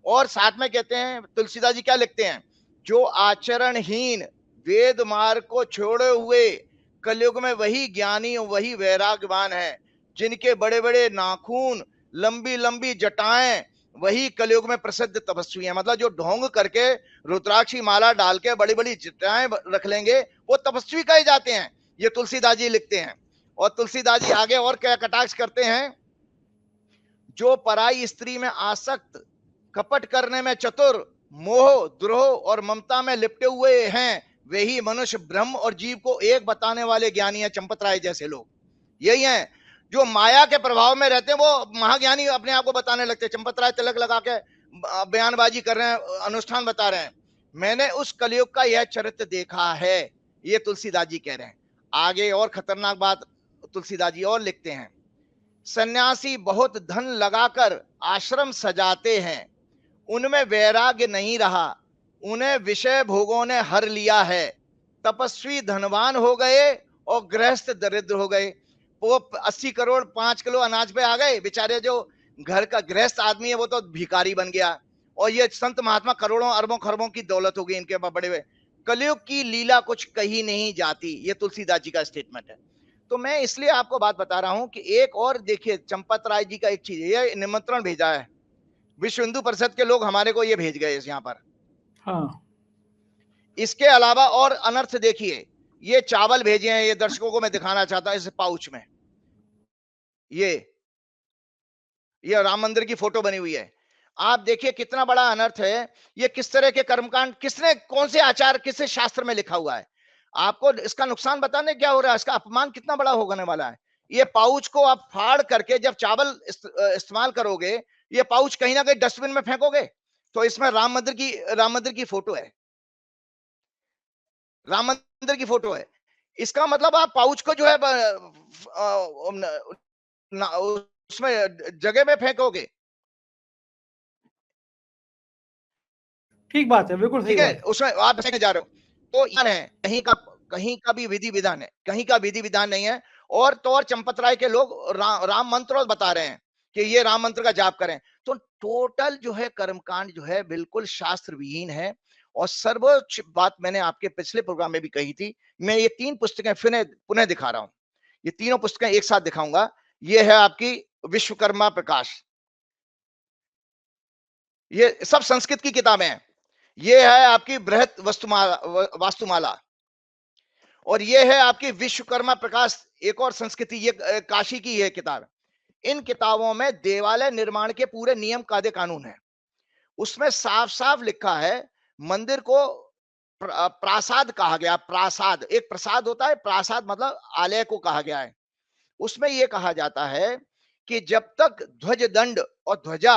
और साथ में कहते हैं तुलसीदास जी क्या लिखते हैं, जो आचरणहीन वेद मार्ग को छोड़े हुए कलयुग में वही ज्ञानी वही वैराग्यवान है। जिनके बड़े बड़े नाखून लंबी लंबी जटाएं वही कलयुग में प्रसिद्ध तपस्वी है। मतलब जो ढोंग करके रुद्राक्षी माला डाल के बड़ी बड़ी जटाएं रख लेंगे वो तपस्वी कहे जाते हैं, ये तुलसीदास जी लिखते हैं। और तुलसीदास जी आगे और क्या कटाक्ष करते हैं, जो पराई स्त्री में आसक्त, कपट करने में चतुर, मोह द्रोह और ममता में लिपटे हुए हैं, वही मनुष्य ब्रह्म और जीव को एक बताने वाले ज्ञानी है। चंपत राय जैसे लोग यही हैं, जो माया के प्रभाव में रहते हैं, वो महाज्ञानी अपने आप को बताने लगते हैं। चंपत राय तिलक लगा के बयानबाजी कर रहे हैं, अनुष्ठान बता रहे हैं। मैंने उस कलयुग का यह चरित्र देखा है, ये तुलसीदास जी कह रहे हैं। आगे और खतरनाक बात तुलसीदास जी और लिखते हैं, सन्यासी बहुत धन लगाकर आश्रम सजाते हैं, उनमें वैराग्य नहीं रहा, उन्हें विषय भोगों ने हर लिया है। तपस्वी धनवान हो गए और गृहस्थ दरिद्र हो गए। वो 80 करोड़ 5 किलो अनाज पे आ गए, बेचारे जो घर का गृहस्थ आदमी है वो तो भिखारी बन गया। और ये संत महात्मा करोड़ों अरबों खरबों की दौलत हो गई इनके बड़े हुए। कलयुग की लीला कुछ कही नहीं जाती, ये तुलसीदास जी का स्टेटमेंट है। तो मैं इसलिए आपको बात बता रहा हूं कि एक और देखिए, चंपत राय जी का एक चीज, ये निमंत्रण भेजा है विश्व हिंदू परिषद के लोग हमारे को ये भेज गए यहाँ पर। हाँ। इसके अलावा और अनर्थ देखिए, ये चावल भेजे हैं, ये दर्शकों को मैं दिखाना चाहता हूं इस पाउच में। ये राम मंदिर की फोटो बनी हुई है। आप देखिए कितना बड़ा अनर्थ है। ये किस तरह के कर्मकांड, किसने, कौन से आचार, किस शास्त्र में लिखा हुआ है। आपको इसका नुकसान बताने क्या हो रहा है, इसका अपमान कितना बड़ा होने वाला है। ये पाउच को आप फाड़ करके जब चावल इस्तेमाल करोगे, ये पाउच कहीं ना कहीं डस्टबिन में फेंकोगे। तो इसमें राम मंदिर की फोटो है, राम मंदिर की फोटो है। इसका मतलब आप पाउच को जो है उसमें जगह में फेंकोगे। ठीक बात है, बिल्कुल सही ठीक है, बात। उसमें आप जा रहे हो तो यार है, कहीं का भी विधि विधान है, कहीं का विधि विधान नहीं है। और तो और चंपत राय के लोग राम मंत्र बता रहे हैं कि ये राम मंत्र का जाप करें। तो टोटल जो है कर्मकांड जो है बिल्कुल शास्त्र विहीन है। और सर्वोच्च बात मैंने आपके पिछले प्रोग्राम में भी कही थी, मैं ये 3 पुस्तकें फिर पुनः दिखा रहा हूं। ये तीनों पुस्तकें एक साथ दिखाऊंगा। ये है आपकी विश्वकर्मा प्रकाश, ये सब संस्कृत की किताबें हैं। ये है आपकी बृहत वास्तुमाला, और ये है आपकी विश्वकर्मा प्रकाश, एक और संस्कृति, ये काशी की है किताब। इन किताबों में देवालय निर्माण के पूरे नियम कायदे कानून है। उसमें साफ साफ लिखा है, मंदिर को प्रासाद कहा गया। प्रासाद, एक प्रसाद होता है, प्रासाद मतलब आलय को कहा गया है। उसमें यह कहा जाता है कि जब तक ध्वज दंड और ध्वजा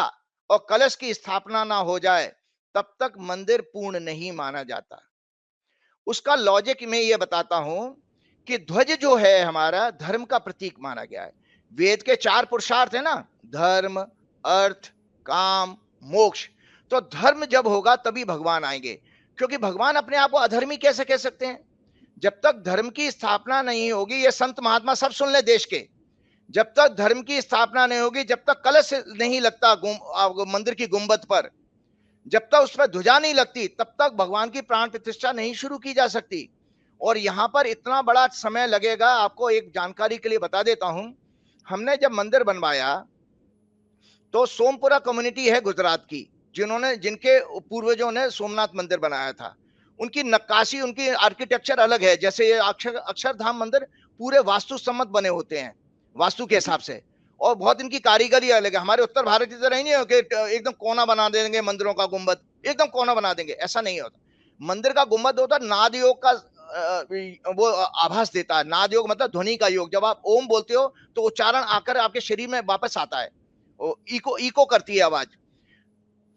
और कलश की स्थापना ना हो जाए तब तक मंदिर पूर्ण नहीं माना जाता। उसका लॉजिक मैं ये बताता हूं कि ध्वज जो है हमारा धर्म का प्रतीक माना गया है। वेद के 4 पुरुषार्थ है ना, धर्म, अर्थ, काम, मोक्ष। तो धर्म जब होगा तभी भगवान आएंगे, क्योंकि भगवान अपने आप को अधर्मी कैसे कह सकते हैं? जब तक धर्म की स्थापना नहीं होगी, ये संत महात्मा सब सुन ले देश के, जब तक धर्म की स्थापना नहीं होगी, जब तक कलश नहीं लगता मंदिर की गुंबद पर, जब तक उसमें ध्वजा नहीं लगती, तब तक भगवान की प्राण प्रतिष्ठा नहीं शुरू की जा सकती। और यहां पर इतना बड़ा समय लगेगा। आपको एक जानकारी के लिए बता देता हूं, हमने जब मंदिर बनवाया तो सोमपुरा कम्युनिटी है गुजरात की, जिनके पूर्वजों ने सोमनाथ मंदिर बनाया था। उनकी नक्काशी, उनकी आर्किटेक्चर अलग है। जैसे ये अक्षरधाम मंदिर पूरे वास्तु सम्मत बने होते हैं, वास्तु के हिसाब से, और बहुत इनकी कारीगरी अलग है। हमारे उत्तर भारत की तरह नहीं है कि एकदम कोना बना देंगे मंदिरों का गुंबद, एकदम कोना बना देंगे, ऐसा नहीं होता। मंदिर का गुंबद होता है नाद योग का, वो आभास देता है। नाद योग मतलब ध्वनि का योग। जब आप ओम बोलते हो तो उच्चारण आकर आपके शरीर में वापस आता है, इको इको करती है आवाज।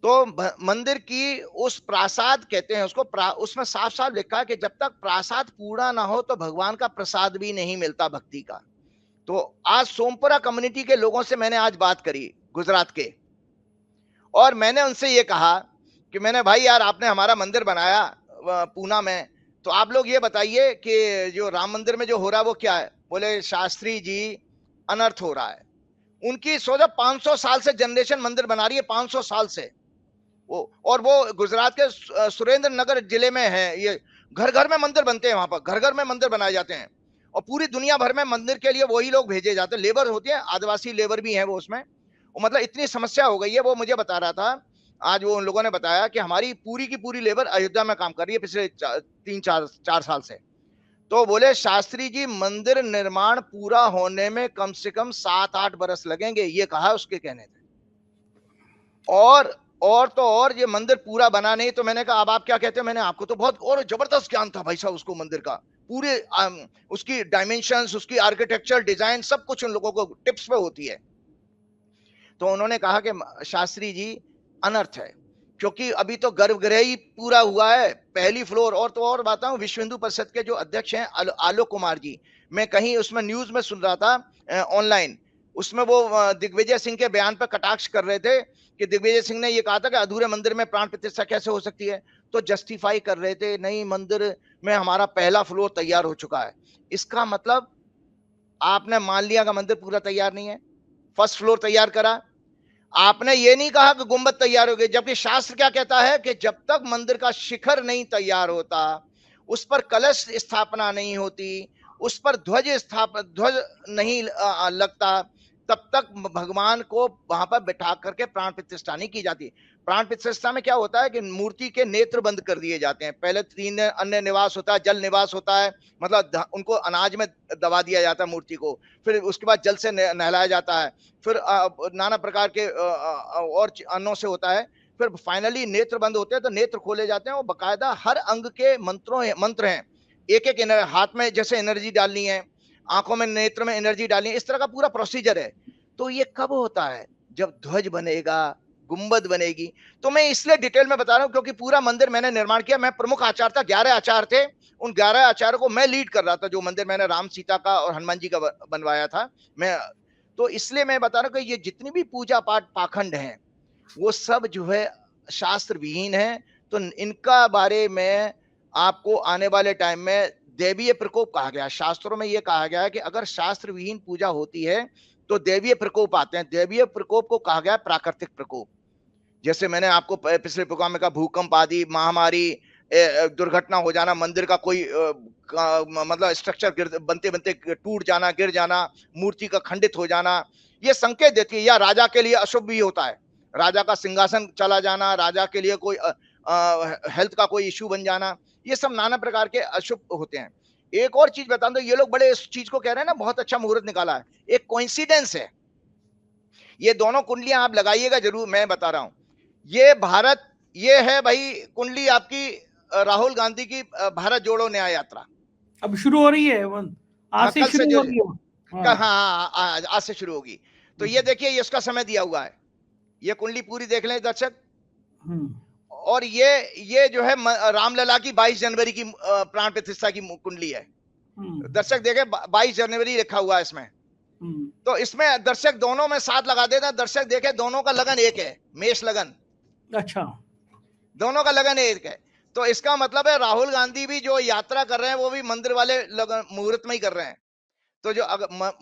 तो मंदिर की उस प्रासाद कहते हैं उसको, उसमें साफ साफ लिखा है कि जब तक प्रासाद पूरा ना हो तो भगवान का प्रसाद भी नहीं मिलता भक्ति का। तो आज सोमपुरा कम्युनिटी के लोगों से मैंने आज बात करी, गुजरात के, और मैंने उनसे ये कहा कि मैंने, भाई यार आपने हमारा मंदिर बनाया पूना में, तो आप लोग ये बताइए कि जो राम मंदिर में जो हो रहा है वो क्या है? बोले शास्त्री जी अनर्थ हो रहा है। उनकी सोचा 500 साल से जनरेशन मंदिर बना रही है, 500 साल से वो, और वो गुजरात के सुरेंद्र नगर जिले में है। ये घर घर में मंदिर बनते हैं, वहां पर घर घर में मंदिर बनाए जाते हैं, और पूरी दुनिया भर में मंदिर के लिए वही लोग भेजे जाते हैं। लेबर होती है, आदिवासी लेबर भी है वो उसमें। मतलब इतनी समस्या हो गई है। वो मुझे बता रहा था आज, वो उन लोगों ने बताया कि हमारी पूरी की पूरी लेबर अयोध्या में काम कर रही है पिछले 3-4 साल से। तो बोले शास्त्री जी मंदिर निर्माण पूरा होने में कम से कम 7-8 बरस लगेंगे, ये कहा उसके कहने थे। और तो और ये मंदिर पूरा बना नहीं। तो मैंने कहा अब आप क्या कहते हैं? मैंने, आपको तो बहुत और जबरदस्त ज्ञान था भाई साहब उसको मंदिर का, पूरे उसकी डायमेंशंस, उसकी आर्किटेक्चर डिजाइन, सब कुछ उन लोगों को टिप्स पे होती है। तो उन्होंने कहा कि शास्त्री जी अनर्थ है, क्योंकि अभी तो गर्भगृह ही पूरा हुआ है, पहली फ्लोर। और तो और बताऊं, विश्व हिंदू परिषद के जो अध्यक्ष हैं आलोक कुमार जी, मैं कहीं उसमें न्यूज में सुन रहा था ऑनलाइन, उसमें वो दिग्विजय सिंह के बयान पर कटाक्ष कर रहे थे कि दिग्विजय सिंह ने ये कहा था कि अधूरे मंदिर में प्राण प्रतिष्ठा कैसे हो सकती है। तो जस्टिफाई कर रहे थे, नहीं मंदिर में हमारा पहला फ्लोर तैयार हो चुका है। इसका मतलब आपने मान लिया कि मंदिर पूरा तैयार नहीं है, फर्स्ट फ्लोर तैयार करा। आपने ये नहीं कहा कि गुंबद तैयार हो गई, जबकि शास्त्र क्या कहता है कि जब तक मंदिर का शिखर नहीं तैयार होता, उस पर कलश स्थापना नहीं होती, उस पर ध्वज नहीं लगता, तब तक भगवान को वहां पर बैठा करके प्राण प्रतिष्ठा नहीं की जाती। प्राण प्रतिष्ठा में क्या होता है कि मूर्ति के नेत्र बंद कर दिए जाते हैं। पहले 3 अन्य निवास होता है, जल निवास होता है, मतलब उनको अनाज में दबा दिया जाता है मूर्ति को, फिर उसके बाद जल से नहलाया जाता है, फिर नाना प्रकार के और अन्नों से होता है, फिर फाइनली नेत्र बंद होते हैं तो नेत्र खोले जाते हैं। वो बकायदा हर अंग के मंत्र हैं, एक एक हाथ में जैसे एनर्जी डालनी है, आंखों में, नेत्र में एनर्जी डालनी है, इस तरह का पूरा प्रोसीजर है। तो ये कब होता है? जब ध्वज बनेगा, गुंबद बनेगी। तो मैं इसलिए डिटेल में बता रहा हूं क्योंकि पूरा मंदिर मैंने निर्माण किया, मैं प्रमुख आचार्य था, 11 आचार्य थे, उन 11 आचार्यों को मैं लीड कर रहा था। जो मंदिर मैंने राम सीता का और हनुमान जी का बनवाया था मैं, तो इसलिए मैं बता रहा हूं कि ये जितनी भी पूजा पाठ पाखंड हैं वो सब जो है शास्त्र विहीन है। तो इनका बारे में आपको आने वाले टाइम में देवीय प्रकोप कहा गया। शास्त्रों में यह कहा गया है कि अगर शास्त्र विहीन पूजा होती है तो देवीय प्रकोप आते हैं। देवीय प्रकोप को कहा गया प्राकृतिक प्रकोप। जैसे मैंने आपको पिछले प्रोग्राम में कहा, भूकंप आदि, महामारी, दुर्घटना हो जाना, मंदिर का कोई मतलब स्ट्रक्चर बनते बनते टूट जाना, गिर जाना, मूर्ति का खंडित हो जाना, ये संकेत देती है। या राजा के लिए अशुभ भी होता है, राजा का सिंहासन चला जाना, राजा के लिए कोई हेल्थ का कोई इश्यू बन जाना, ये सब नाना प्रकार के अशुभ होते हैं। एक और चीज बता दो, ये लोग बड़े इस चीज को कह रहे हैं ना, बहुत अच्छा मुहूर्त निकाला है, एक कोइंसिडेंस है। ये दोनों कुंडलियां आप लगाइएगा जरूर, मैं बता रहा हूं। ये भारत, ये है भाई कुंडली आपकी राहुल गांधी की भारत जोड़ो न्याय यात्रा अब शुरू हो रही है, आज से शुरू हो रही है। हाँ, आज से शुरू होगी। तो ये देखिए, ये इसका समय दिया हुआ है, ये कुंडली पूरी देख लें दर्शक। और ये जो है रामलला की 22 जनवरी की प्राण प्रतिष्ठा की कुंडली है। दर्शक देखे 22 जनवरी लिखा हुआ है इसमें, तो इसमें दर्शक दोनों में 7 लगा देता, दर्शक देखे दोनों का लगन एक है, मेष लगन। अच्छा, दोनों का लगन एक है, तो इसका मतलब है राहुल गांधी भी जो यात्रा कर रहे हैं वो भी मंदिर वाले लगन मुहूर्त में ही कर रहे हैं, तो जो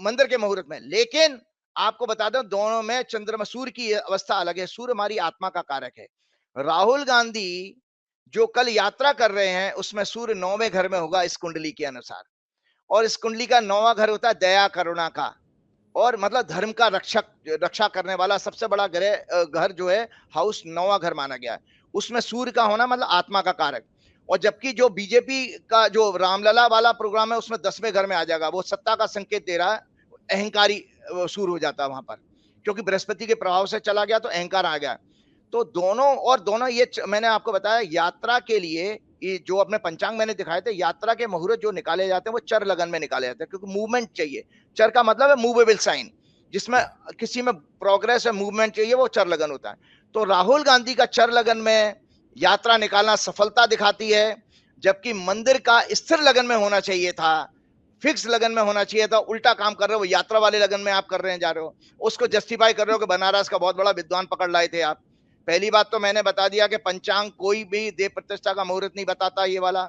मंदिर के मुहूर्त में। लेकिन आपको बता दो दोनों में चंद्रमा सूर्य की अवस्था अलग है, सूर्य हमारी आत्मा का कारक है। राहुल गांधी जो कल यात्रा कर रहे हैं उसमें सूर्य 9वें घर में होगा इस कुंडली के अनुसार, और इस कुंडली का 9वां घर होता है दया करुणा का, और मतलब धर्म का रक्षा करने वाला सबसे बड़ा घर जो है हाउस 9वां घर माना गया है, उसमें सूर्य का होना मतलब आत्मा का कारक। और जबकि जो बीजेपी का जो रामलला वाला प्रोग्राम है उसमें 10वें घर में आ जाएगा, वो सत्ता का संकेत दे रहा है, अहंकारी सूर्य हो जाता है वहां पर, क्योंकि बृहस्पति के प्रभाव से चला गया तो अहंकार आ गया। तो दोनों ये मैंने आपको बताया यात्रा के लिए जो अपने पंचांग मैंने दिखाए थे, यात्रा के मुहूर्त जो निकाले जाते हैं वो चर लगन में निकाले जाते हैं, क्योंकि मूवमेंट चाहिए। चर का मतलब है मूवेबल साइन, जिसमें किसी में प्रोग्रेस है, मूवमेंट चाहिए, वो चर लगन होता है। तो राहुल गांधी का चर लगन में यात्रा निकालना सफलता दिखाती है, जबकि मंदिर का स्थिर लगन में होना चाहिए था, फिक्स लगन में होना चाहिए था, उल्टा काम कर रहे हो, यात्रा वाले लगन में आप कर रहे हैं, जा रहे हो, उसको जस्टिफाई कर रहे हो कि बनारस का बहुत बड़ा विद्वान पकड़ लाए थे आप। पहली बात तो मैंने बता दिया कि पंचांग कोई भी देव प्रतिष्ठा का मुहूर्त नहीं बताता ये वाला।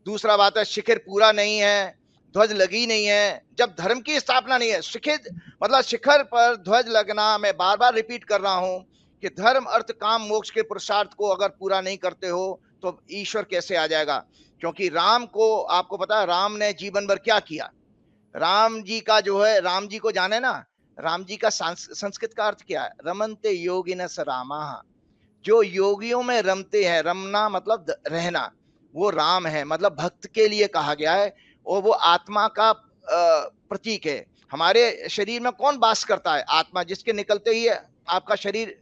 दूसरा बात है शिखर पूरा नहीं है, ध्वज लगी नहीं है, जब धर्म की स्थापना नहीं है। शिखर पर ध्वज लगना, मैं बार बार रिपीट कर रहा हूं कि धर्म अर्थ काम मोक्ष के पुरुषार्थ को अगर पूरा नहीं करते हो तो ईश्वर कैसे आ जाएगा। क्योंकि राम को आपको पता है राम ने जीवन भर क्या किया। राम जी का जो है, राम जी को जाने ना, राम जी का संस्कृत का अर्थ क्या है, रमनते योगिनस रामा, जो योगियों में रमते हैं, रमना मतलब रहना, वो राम है, मतलब भक्त के लिए कहा गया है, और वो आत्मा का प्रतीक है। हमारे शरीर में कौन वास करता है, आत्मा, जिसके निकलते ही आपका शरीर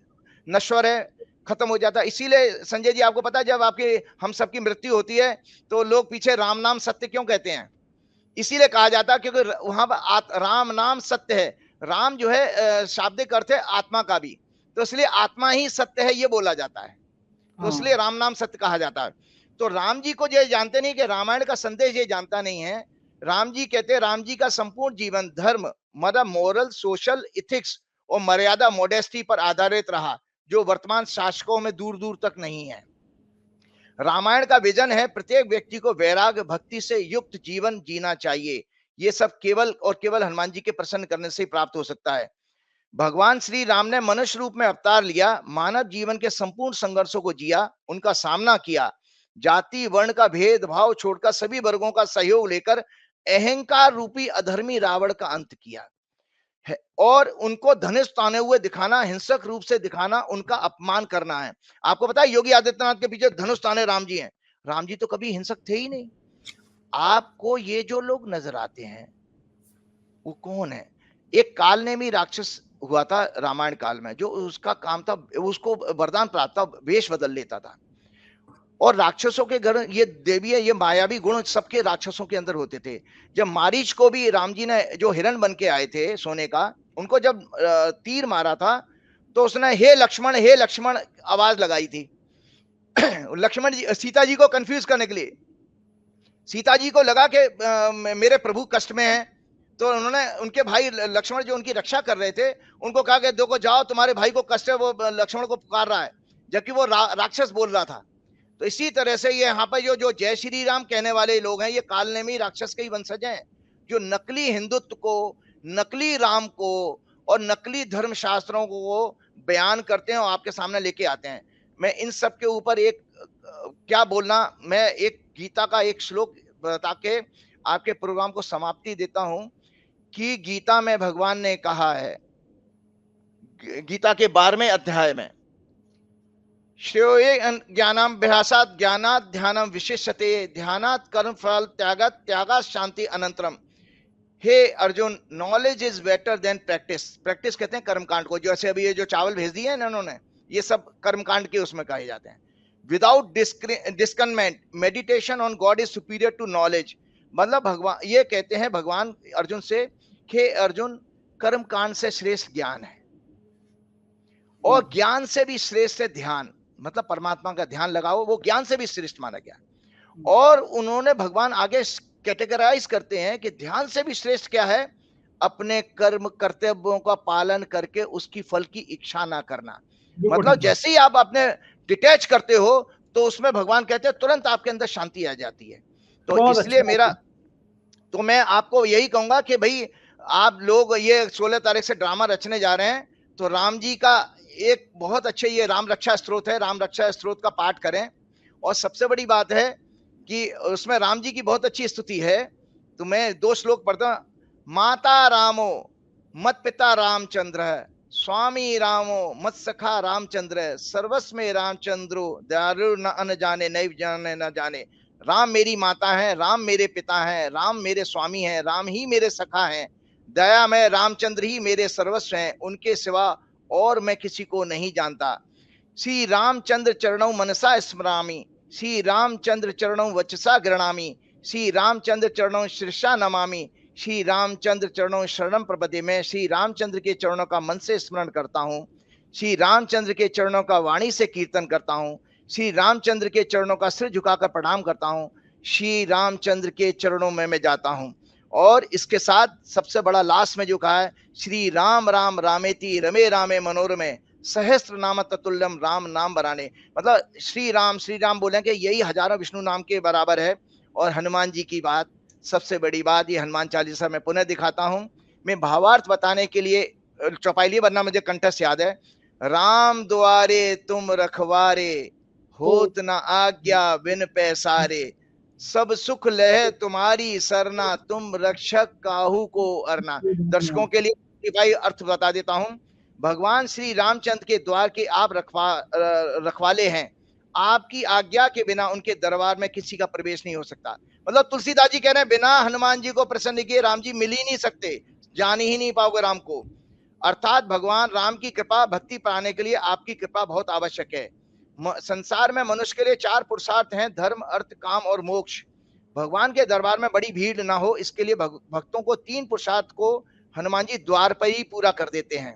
नश्वर है, खत्म हो जाता है। इसीलिए संजय जी आपको पता है जब आपकी हम सबकी मृत्यु होती है तो लोग पीछे राम नाम सत्य क्यों कहते हैं, इसीलिए कहा जाता है क्योंकि वहां पर राम नाम सत्य है। राम जो है शाब्दिक अर्थ है आत्मा का भी, तो इसलिए आत्मा ही सत्य है ये बोला जाता है, तो इसलिए राम नाम सत्य कहा जाता है। तो राम जी को ये जानते नहीं कि रामायण का संदेश ये जानता नहीं है। राम जी कहते हैं राम जी का संपूर्ण जीवन धर्म मतलब मोरल सोशल इथिक्स और मर्यादा मोडेस्टी पर आधारित रहा, जो वर्तमान शासकों में दूर दूर तक नहीं है। रामायण का विजन है प्रत्येक व्यक्ति को वैराग्य भक्ति से युक्त जीवन जीना चाहिए। ये सब केवल और केवल हनुमान जी के प्रसन्न करने से ही प्राप्त हो सकता है। भगवान श्री राम ने मनुष्य रूप में अवतार लिया, मानव जीवन के संपूर्ण संघर्षों को जिया, उनका सामना किया, जाति वर्ण का भेदभाव छोड़कर सभी वर्गों का सहयोग लेकर अहंकार रूपी अधर्मी रावण का अंत किया है, और उनको धनुष ताने हुए दिखाना, हिंसक रूप से दिखाना, उनका अपमान करना है। आपको पता है योगी आदित्यनाथ के पीछे धनुष ताने राम जी हैं। राम जी तो कभी हिंसक थे ही नहीं। आपको ये जो लोग नजर आते हैं वो कौन है? एक कालनेमी राक्षस हुआ था रामायण काल में, जो उसका काम था, उसको वरदान प्राप्त था, वेश बदल लेता था, और राक्षसों के घर ये देवी है, ये मायावी गुण सबके राक्षसों के अंदर होते थे। जब मारीच को भी राम जी ने जो हिरण बन के आए थे सोने का, उनको जब तीर मारा था तो उसने हे लक्ष्मण आवाज लगाई थी लक्ष्मण जी सीता जी को कंफ्यूज करने के लिए। सीता जी को लगा कि मेरे प्रभु कष्ट में हैं, तो उन्होंने उनके भाई लक्ष्मण जो उनकी रक्षा कर रहे थे उनको कहा कि देखो जाओ तुम्हारे भाई को कष्ट है, वो लक्ष्मण को पुकार रहा है, जबकि वो राक्षस बोल रहा था। तो इसी तरह से ये यहाँ पर जो जय श्री राम कहने वाले लोग हैं ये कालनेमी राक्षस के ही वंशज हैं, जो नकली हिंदुत्व को, नकली राम को और नकली धर्म शास्त्रों को बयान करते हैं और आपके सामने लेके आते हैं। मैं इन सब के ऊपर एक क्या बोलना, मैं एक गीता का एक श्लोक बता के आपके प्रोग्राम को समाप्ति देता हूं कि गीता में भगवान ने कहा है, गीता के 12वें अध्याय में, श्रेयो ज्ञानाभ्यासात् ज्ञानात् ध्यानम विशिष्यते, ध्यानात् कर्म फल त्यागात् त्यागात् शांति अनंतरम। हे Arjun, knowledge is better than practice. Practice कहते हैं कर्मकांड को, जैसे अभी ये जो चावल भेज दिए हैं इन्होंने, ये सब कर्मकांड के उसमें कहे जाते हैं। Without discernment meditation on God is superior to knowledge. मतलब भगवान ये कहते हैं भगवान अर्जुन से कि अर्जुन कर्मकांड से श्रेष्ठ ज्ञान है, और ज्ञान से भी श्रेष्ठ है ध्यान, मतलब परमात्मा का ध्यान लगाओ, वो ज्ञान से भी श्रेष्ठ माना गया। और उन्होंने भगवान आगे कैटेगराइज करते हैं कि ध्यान से भी श्रेष्ठ क्या है, अपने कर्म कर्तव्यों का पालन करके उसकी फल की इच्छा ना करना। मतलब जैसे ही आप अपने डिटैच करते हो तो उसमें भगवान कहते हैं तुरंत आपके अंदर शांति आ जाती है। तो इसलिए तो मैं आपको यही कहूंगा कि भाई आप लोग ये 16 तारीख से ड्रामा रचने जा रहे हैं, तो राम जी का एक बहुत अच्छे ये राम रक्षा स्तोत्र है, राम रक्षा स्तोत्र का पाठ करें। और सबसे बड़ी बात है कि उसमें राम जी की बहुत अच्छी स्तुति है, तो मैं 2 श्लोक पढ़ता हूं। माता रामो मत पिता रामचंद्र, स्वामी रामो मत सखा रामचंद्र, सर्वस्मे रामचंद्रो दारु न अन जाने नैव जाने न जाने। राम मेरी माता है, राम मेरे पिता हैं, राम मेरे स्वामी हैं, राम ही मेरे सखा हैं, दया में रामचंद्र ही मेरे सर्वस्व हैं, उनके सिवा और मैं किसी को नहीं जानता। श्री रामचंद्र चरणों मनसा स्मरामि, श्री रामचंद्र चरणों वचसा गृणामि, श्री रामचंद्र चरणों शीर्षा नमामि, श्री रामचंद्र चरणों शरणम प्रपदे। मैं श्री रामचंद्र के चरणों का मन से स्मरण करता हूँ, श्री रामचंद्र के चरणों का वाणी से कीर्तन करता हूँ, श्री रामचंद्र के चरणों का सिर झुकाकर प्रणाम करता हूँ, श्री रामचंद्र के चरणों में मैं जाता हूँ। और इसके साथ सबसे बड़ा लास्ट में जो कहा है, श्री राम राम रामेति रमे रामे मनोरमे, सहस्त्र नाम ततुल्यम राम नाम बराने। मतलब श्री राम बोलेंगे यही हजारों विष्णु नाम के बराबर है। और हनुमान जी की बात, सबसे बड़ी बात, ये हनुमान चालीसा में पुनः दिखाता हूँ। मैं भावार्थ बताने के लिए चौपाई बनना मुझे कंठस्थ याद है। राम द्वारे तुम रखवारे, होत न आज्ञा बिन पैसारे, सब सुख लहे तुम्हारी सरना, तुम रक्षक काहू को अरना। दर्शकों के लिए भाई अर्थ बता देता हूं। भगवान श्री रामचंद्र के द्वार के आप रखवाले हैं, आपकी आज्ञा के बिना उनके दरबार में किसी का प्रवेश नहीं हो सकता। मतलब तुलसीदास जी कह रहे हैं बिना हनुमान जी को प्रसन्न किए राम जी मिल ही नहीं सकते, जान ही नहीं पाओगे राम को। अर्थात भगवान राम की कृपा भक्ति पाने के लिए आपकी कृपा बहुत आवश्यक है। संसार में मनुष्य के लिए 4 पुरुषार्थ हैं, धर्म अर्थ काम और मोक्ष। भगवान के दरबार में बड़ी भीड़ ना हो इसके लिए भक्तों को 3 पुरुषार्थ को हनुमान जी द्वार पर ही पूरा कर देते हैं।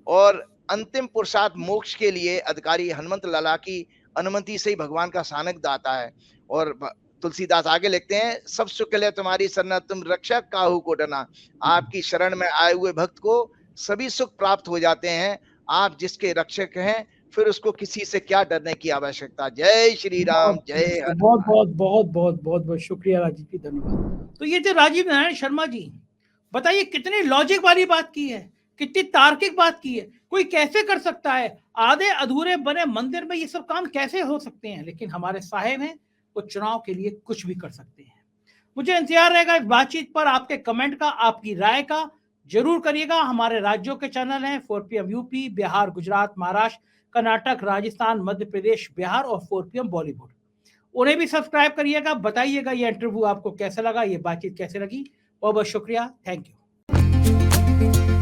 और अंतिम पुरुषार्थ मोक्ष के लिए अधिकारी हनुमंत लाला की अनुमति से ही भगवान का सानिध्य आता है। और तुलसीदास आगे लिखते हैं, सब सुख ले तुम्हारी शरण, तुम रक्षक काहू को डरना। आपकी शरण में आए हुए भक्त को सभी सुख प्राप्त हो जाते हैं। आप जिसके रक्षक हैं, फिर उसको किसी से क्या डरने की आवश्यकता। जय श्री राम, जय हनुमान। बहुत शुक्रिया राजीव जी, धन्यवाद। तो ये थे राजीव नारायण शर्मा जी। बताइए कितनी लॉजिक वाली बात की है, कितनी तार्किक बात की है। कोई कैसे कर सकता है, आधे अधूरे बने मंदिर में ये सब काम कैसे हो सकते हैं। लेकिन हमारे साहेब हैं, वो चुनाव के लिए कुछ भी कर सकते हैं। मुझे इंतजार रहेगा इस बातचीत पर, आपके कमेंट का, आपकी राय का जरूर करिएगा। हमारे राज्यों के चैनल हैं 4PM यूपी, बिहार, गुजरात, महाराष्ट्र, कर्नाटक, राजस्थान, मध्य प्रदेश, बिहार और 4PM बॉलीवुड। उन्हें भी सब्सक्राइब करिएगा। बताइएगा ये इंटरव्यू आपको कैसा लगा, ये बातचीत कैसे लगी। बहुत बहुत शुक्रिया, थैंक यू।